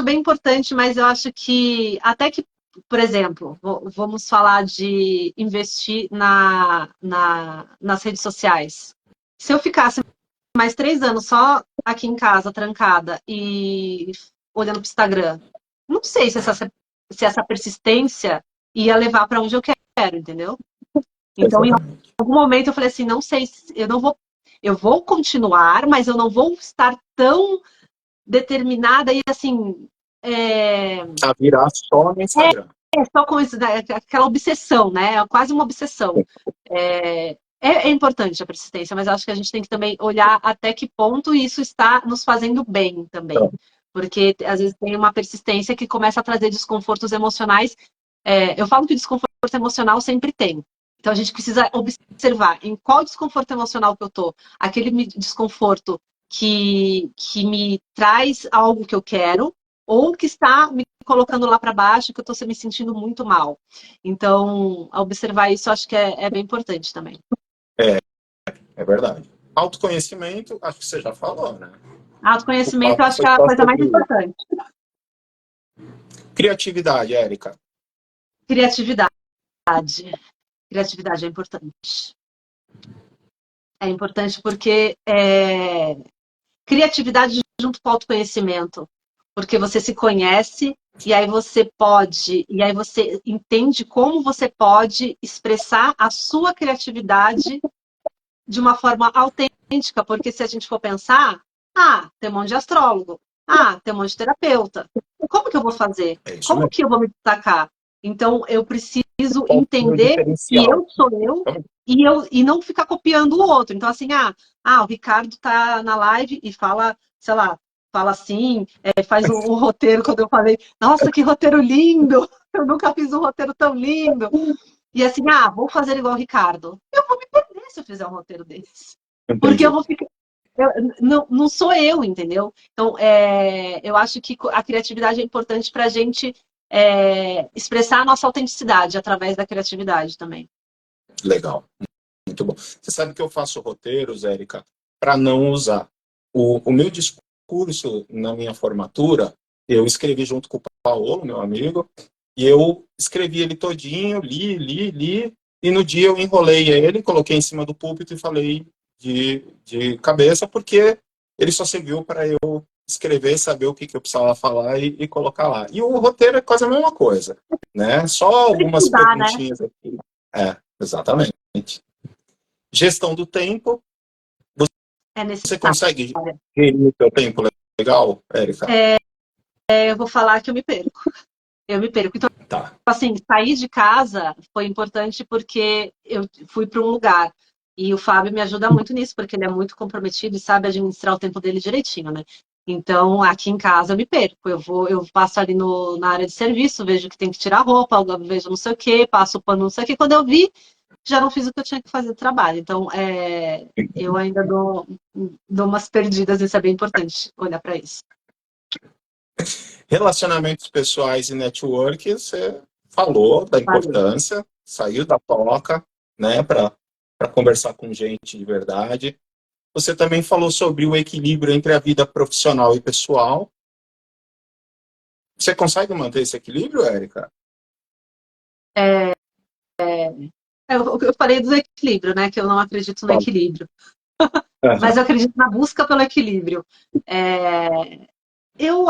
bem importante, mas eu acho que até que, por exemplo, vamos falar de investir nas redes sociais. Se eu ficasse mais 3 anos só aqui em casa, trancada, e olhando para o Instagram, não sei se essa persistência ia levar para onde eu quero, entendeu? Então, em algum momento eu falei assim, não sei, eu vou continuar, mas eu não vou estar tão determinada e assim... A virar só no Instagram. Só com isso, né? Aquela obsessão, né? É quase uma obsessão. É importante a persistência, mas acho que a gente tem que também olhar até que ponto isso está nos fazendo bem também. Porque às vezes tem uma persistência que começa a trazer desconfortos emocionais. Eu falo que desconforto emocional sempre tem. Então a gente precisa observar em qual desconforto emocional que eu tô. Aquele desconforto que me traz algo que eu quero, ou que está me colocando lá para baixo, que eu estou me sentindo muito mal. Então, observar isso, acho que é bem importante também. É verdade. Autoconhecimento, acho que você já falou, né? Autoconhecimento, eu acho que é a coisa mais importante. Criatividade, Érica. Criatividade. Criatividade é importante. É importante porque criatividade junto com autoconhecimento. Porque você se conhece e aí você entende como você pode expressar a sua criatividade de uma forma autêntica, porque se a gente for pensar, tem um monte de astrólogo, tem um monte de terapeuta. Como que eu vou fazer? Como que eu vou me destacar? Então, eu preciso entender que eu sou eu e não ficar copiando o outro. Então, assim, o Ricardo tá na live e fala, sei lá, fala assim, faz o roteiro, quando eu falei, nossa, que roteiro lindo! Eu nunca fiz um roteiro tão lindo. E assim, vou fazer igual o Ricardo. Eu vou me perder se eu fizer um roteiro desse. Entendi. Porque eu vou ficar... não sou eu, entendeu? Então, eu acho que a criatividade é importante para a gente expressar a nossa autenticidade através da criatividade também. Legal. Muito bom. Você sabe que eu faço roteiros, Érica, para não usar. O meu discurso na minha formatura, eu escrevi junto com o Paulo, meu amigo, e eu escrevi ele todinho, li, e no dia eu enrolei ele, coloquei em cima do púlpito e falei de cabeça, porque ele só serviu para eu escrever, saber o que eu precisava falar e colocar lá. E o roteiro é quase a mesma coisa, né? Só algumas Estudar, né? perguntinhas aqui. Exatamente. Gestão do tempo. É Você necessário. consegue gerir o seu tempo legal, Érica? Eu vou falar que eu me perco. Eu me perco. Então, Tá. assim, sair de casa foi importante porque eu fui para um lugar. E o Fábio me ajuda muito nisso, porque ele é muito comprometido e sabe administrar o tempo dele direitinho, né? Então, aqui em casa eu me perco. Eu passo ali na área de serviço, vejo que tem que tirar roupa, vejo não sei o quê, passo o pano não sei o quê. Quando eu vi, já não fiz o que eu tinha que fazer do trabalho. Então, eu ainda dou umas perdidas, isso é bem importante, olhar para isso. Relacionamentos pessoais e network, você falou da importância, saiu da toca, né, para conversar com gente de verdade. Você também falou sobre o equilíbrio entre a vida profissional e pessoal. Você consegue manter esse equilíbrio, Érica? Eu falei do equilíbrio, né? Que eu não acredito no equilíbrio. Mas Uhum. eu acredito na busca pelo equilíbrio. Eu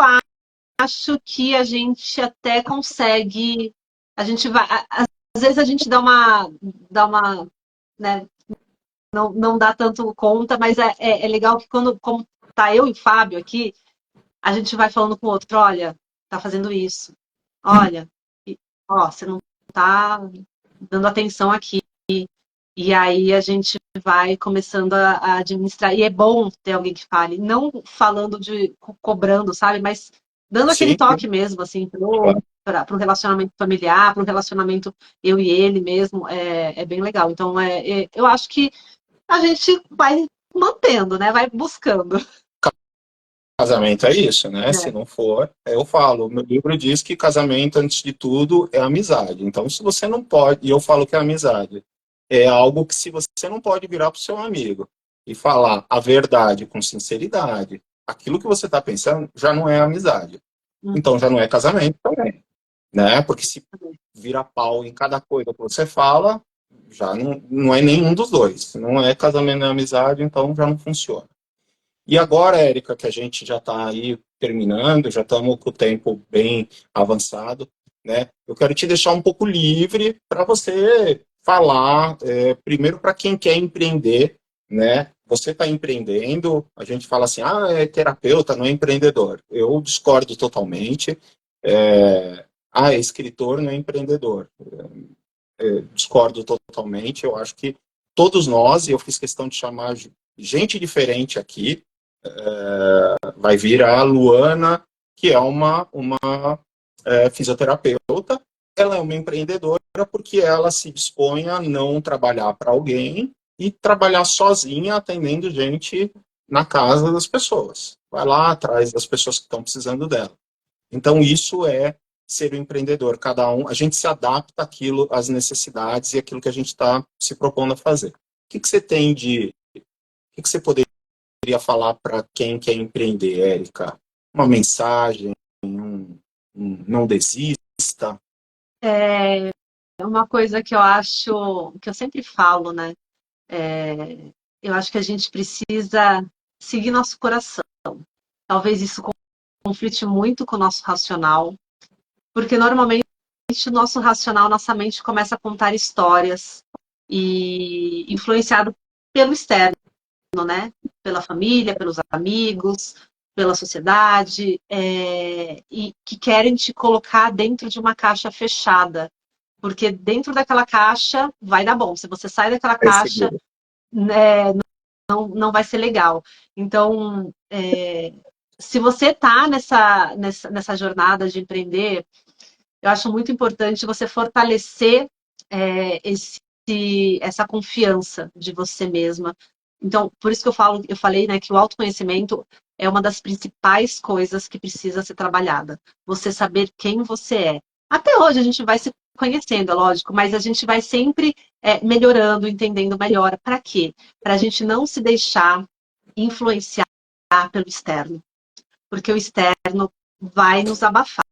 acho que a gente até consegue. A gente vai. Às vezes a gente dá uma, né, não dá tanto conta, mas é legal que quando como tá eu e o Fábio aqui, a gente vai falando com o outro, olha, tá fazendo isso. Olha, ó, você não tá dando atenção aqui. E aí a gente vai começando a administrar. E é bom ter alguém que fale, não falando de cobrando, sabe? Mas dando aquele Sim, toque mesmo, assim, claro. para o relacionamento familiar, para o relacionamento eu e ele mesmo, é bem legal. Então, eu acho que a gente vai mantendo, né? Vai buscando. Casamento é isso, né? Se É. não for, eu falo. Meu livro diz que casamento, antes de tudo, é amizade. Então, se você não pode, e eu falo que é amizade, é algo que se você não pode virar para o seu amigo e falar a verdade com sinceridade, aquilo que você está pensando já não é amizade. Então, já não é casamento também, né? Porque se vira pau em cada coisa que você fala, já não é nenhum dos dois. Não é casamento, é amizade, então já não funciona. E agora, Érica, que a gente já está aí terminando, já estamos com o tempo bem avançado, né? Eu quero te deixar um pouco livre para você falar, primeiro para quem quer empreender, né? Você está empreendendo, a gente fala assim, é terapeuta, não é empreendedor. Eu discordo totalmente. É escritor, não é empreendedor. Discordo totalmente. Eu acho que todos nós, e eu fiz questão de chamar gente diferente aqui, vai vir a Luana, que é uma fisioterapeuta. Ela é uma empreendedora porque ela se dispõe a não trabalhar para alguém e trabalhar sozinha atendendo gente na casa das pessoas. Vai lá atrás das pessoas que estão precisando dela. Então, isso é ser o empreendedor. Cada um, a gente se adapta àquilo, às necessidades e aquilo que a gente está se propondo a fazer. Que você tem de... O que você poderia falar para quem quer empreender, Érica? Uma mensagem, não desista? É uma coisa que eu acho, que eu sempre falo, né? Eu acho que a gente precisa seguir nosso coração. Talvez isso conflite muito com o nosso racional, porque normalmente o nosso racional, nossa mente começa a contar histórias e influenciado pelo externo, né? Pela família, pelos amigos, pela sociedade, e que querem te colocar dentro de uma caixa fechada, porque dentro daquela caixa vai dar bom. Se você sai daquela É caixa, seguro. não vai ser legal. Então, se você está nessa jornada de empreender, eu acho muito importante você fortalecer essa confiança de você mesma. Então, por isso que eu falei, né, que o autoconhecimento é uma das principais coisas que precisa ser trabalhada. Você saber quem você é. Até hoje a gente vai se conhecendo, é lógico, mas a gente vai sempre melhorando, entendendo melhor. Para quê? Para a gente não se deixar influenciar pelo externo. Porque o externo vai nos abafar.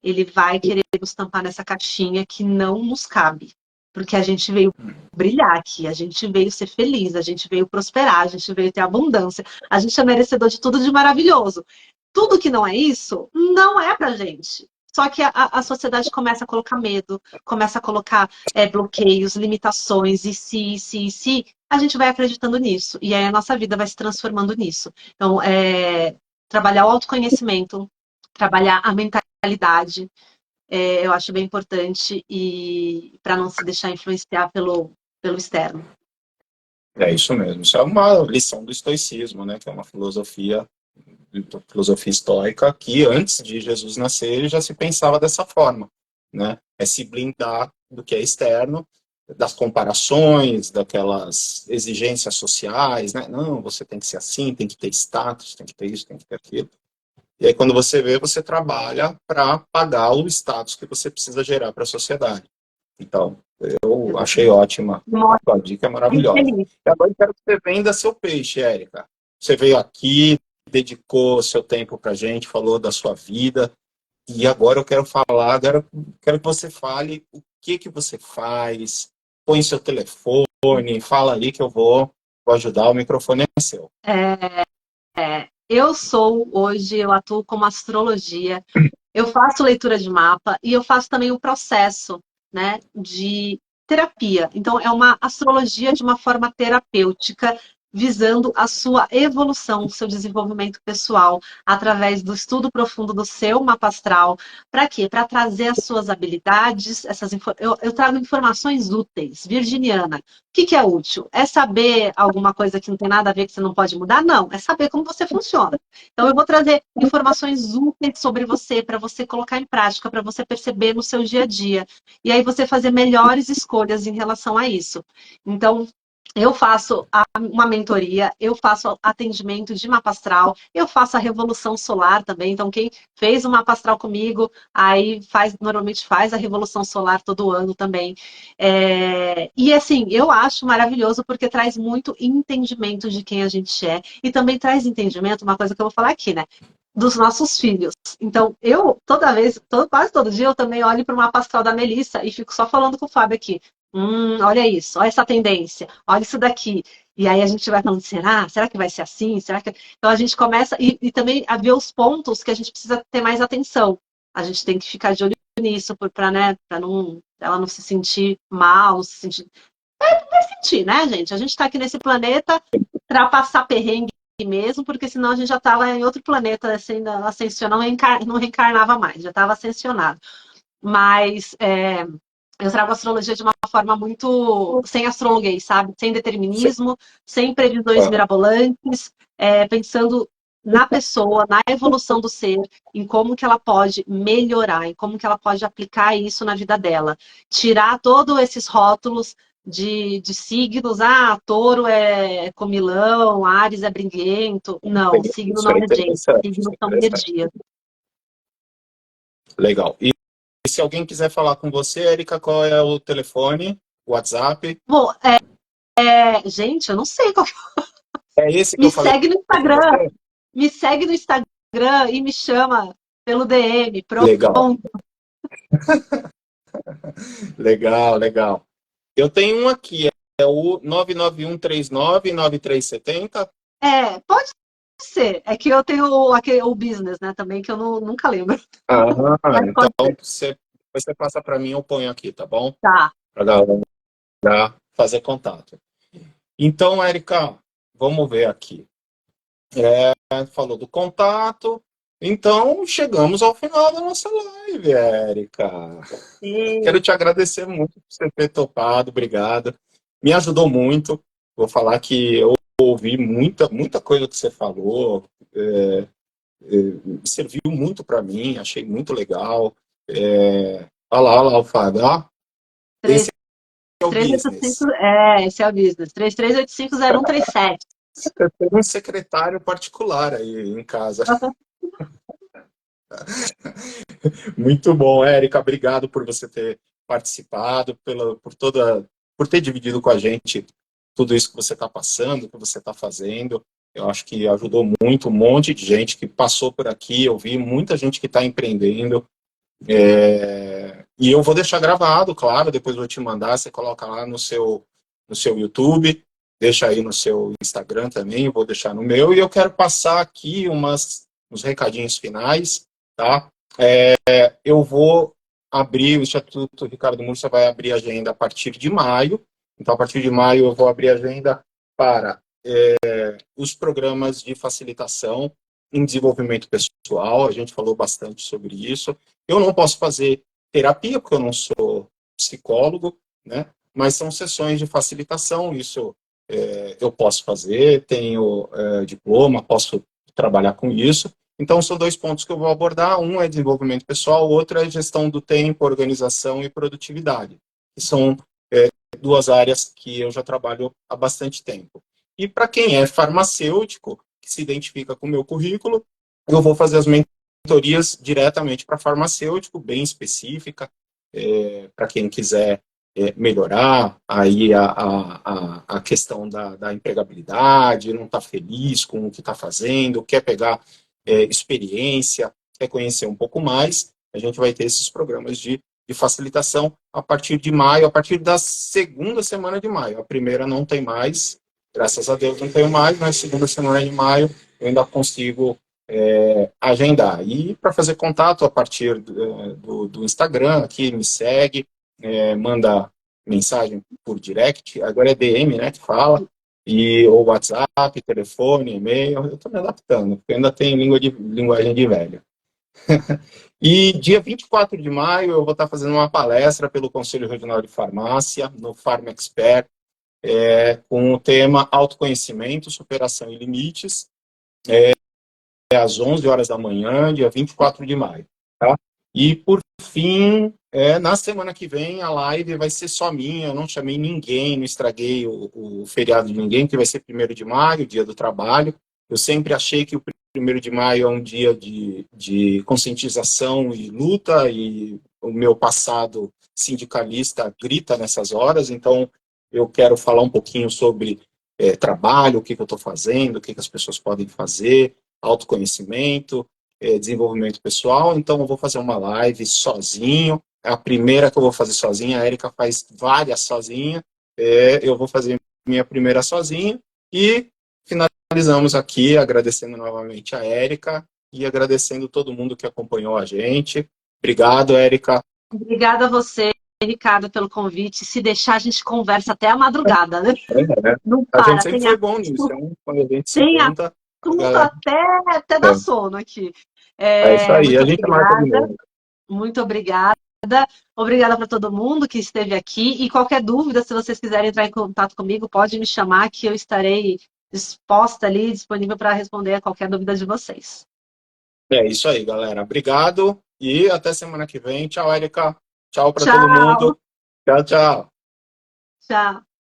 Ele vai querer nos tampar nessa caixinha que não nos cabe. porque a gente veio brilhar aqui, a gente veio ser feliz, a gente veio prosperar, a gente veio ter abundância, a gente é merecedor de tudo de maravilhoso. Tudo que não é isso, não é pra gente. Só que a sociedade começa a colocar medo, começa a colocar bloqueios, limitações, e se, a gente vai acreditando nisso. E aí a nossa vida vai se transformando nisso. Então, trabalhar o autoconhecimento, trabalhar a mentalidade, eu acho bem importante, e para não se deixar influenciar pelo externo. É isso mesmo. Isso é uma lição do estoicismo, né? Que é uma filosofia estoica que antes de Jesus nascer já se pensava dessa forma, né? É se blindar do que é externo, das comparações, daquelas exigências sociais, né? Não, você tem que ser assim, tem que ter status, tem que ter isso, tem que ter aquilo. E aí quando você vê, você trabalha para pagar o status que você precisa gerar para a sociedade. Então, eu achei ótima. A sua dica é maravilhosa. E agora eu quero que você venda seu peixe, Érica. Você veio aqui, dedicou seu tempo para a gente, falou da sua vida. E agora eu quero falar, quero que você fale o que você faz, põe seu telefone, fala aí que eu vou ajudar, o microfone é seu. Eu atuo como astrologia, eu faço leitura de mapa e eu faço também o processo, né, de terapia. Então, é uma astrologia de uma forma terapêutica, visando a sua evolução, o seu desenvolvimento pessoal, através do estudo profundo do seu mapa astral. Para quê? Para trazer as suas habilidades, eu trago informações úteis, virginiana. O que é útil? É saber alguma coisa que não tem nada a ver, que você não pode mudar? Não, é saber como você funciona. Então, eu vou trazer informações úteis sobre você, para você colocar em prática, para você perceber no seu dia a dia. E aí você fazer melhores escolhas em relação a isso. Então, eu faço uma mentoria, eu faço atendimento de mapa astral, eu faço a revolução solar também. Então, quem fez o mapa astral comigo, aí normalmente faz a revolução solar todo ano também. E assim, eu acho maravilhoso porque traz muito entendimento de quem a gente é, e também traz entendimento, uma coisa que eu vou falar aqui, né? Dos nossos filhos. Então, eu, quase todo dia, eu também olho para o mapa astral da Melissa e fico só falando com o Fábio aqui. Olha isso, olha essa tendência, olha isso daqui. E aí a gente vai falando, será que vai ser assim? Então a gente começa, e também a ver os pontos que a gente precisa ter mais atenção. A gente tem que ficar de olho nisso, para ela não se sentir mal, não se sentir... vai sentir, né, gente? A gente está aqui nesse planeta para passar perrengue mesmo, porque senão a gente já estava em outro planeta, assim, ascensional, não reencarnava mais, já estava ascensionado. Mas eu trago a astrologia de uma forma muito sem astrologuês, sabe? Sem determinismo, sem previsões mirabolantes, pensando na pessoa, na evolução do ser, em como que ela pode melhorar, em como que ela pode aplicar isso na vida dela. Tirar todos esses rótulos de signos, touro é comilão, Áries é briguento. Não, signo não é gente, signos são energia. Legal. E se alguém quiser falar com você, Érica, qual é o telefone, o WhatsApp? Bom, gente, eu não sei qual é esse que me eu falei. Segue no Instagram. Me segue no Instagram e me chama pelo DM. Pronto. Legal. Legal. Eu tenho um aqui, é o 991399370. Pode ser. É que eu tenho o business, né, também, que eu nunca lembro. Então você passa para mim, eu ponho aqui, tá bom? Tá. Para galera fazer contato. Então, Érica, vamos ver aqui. Falou do contato. Então, chegamos ao final da nossa live, Érica. Quero te agradecer muito por você ter topado, obrigado. Me ajudou muito. Vou falar que eu ouvi muita coisa que você falou. Serviu muito para mim, achei muito legal. Olha lá o Fábio. Esse é o business. Esse é o business. 33850137. Eu tenho um secretário particular aí em casa. Muito bom, Érica. Obrigado por você ter participado, por ter dividido com a gente tudo isso que você está passando, que você está fazendo. Eu acho que ajudou muito um monte de gente que passou por aqui. Eu vi muita gente que está empreendendo. E eu vou deixar gravado, claro, depois vou te mandar, você coloca lá no seu YouTube, deixa aí no seu Instagram também, vou deixar no meu, e eu quero passar aqui uns recadinhos finais, tá? Eu vou abrir, o Instituto Ricardo Murcia vai abrir agenda a partir de maio, então a partir de maio eu vou abrir agenda para os programas de facilitação em desenvolvimento pessoal, a gente falou bastante sobre isso. Eu não posso fazer terapia, porque eu não sou psicólogo, né? Mas são sessões de facilitação, isso eu posso fazer, tenho diploma, posso trabalhar com isso. Então, são 2 pontos que eu vou abordar. Um é desenvolvimento pessoal, o outro é gestão do tempo, organização e produtividade, que são 2 áreas que eu já trabalho há bastante tempo. E para quem é farmacêutico, que se identifica com o meu currículo, eu vou fazer as mentorias diretamente para farmacêutico, bem específica, para quem quiser melhorar aí a questão da empregabilidade, não está feliz com o que está fazendo, quer pegar experiência, quer conhecer um pouco mais, a gente vai ter esses programas de facilitação a partir de maio, a partir da segunda semana de maio. A primeira não tem mais, graças a Deus não tenho mais, mas segunda semana de maio eu ainda consigo agendar. E para fazer contato a partir do Instagram, aqui me segue, manda mensagem por direct, agora é DM, né, que fala, ou WhatsApp, telefone, e-mail, eu estou me adaptando, porque ainda tem linguagem de velho. E dia 24 de maio eu vou estar fazendo uma palestra pelo Conselho Regional de Farmácia, no Pharma Expert, com o tema Autoconhecimento, Superação e Limites, às 11 horas da manhã, dia 24 de maio. Tá? E, por fim, na semana que vem, a live vai ser só minha, eu não chamei ninguém, não estraguei o feriado de ninguém, que vai ser 1º de maio, dia do trabalho. Eu sempre achei que o 1º de maio é um dia de conscientização e luta, e o meu passado sindicalista grita nessas horas, então eu quero falar um pouquinho sobre trabalho, o que eu estou fazendo, o que as pessoas podem fazer, autoconhecimento, desenvolvimento pessoal. Então eu vou fazer uma live sozinho, é a primeira que eu vou fazer sozinha, a Érica faz várias sozinha, eu vou fazer minha primeira sozinha, e finalizamos aqui agradecendo novamente a Érica e agradecendo todo mundo que acompanhou a gente. Obrigado, Érica. Obrigada a você, Ricardo, pelo convite. Se deixar, a gente conversa até a madrugada, né? Não A gente para, sempre tem foi bom nisso, quando a gente se tem junta, a assunto galera... até dar sono aqui. É isso aí, Muito a gente marca de obrigada, novo. muito obrigada. Obrigada para todo mundo que esteve aqui. E qualquer dúvida, se vocês quiserem entrar em contato comigo, pode me chamar que eu estarei disposta ali, disponível para responder a qualquer dúvida de vocês. É isso aí, galera. Obrigado e até semana que vem. Tchau, Érica. Tchau para todo Tchau, mundo. Tchau, tchau. tchau.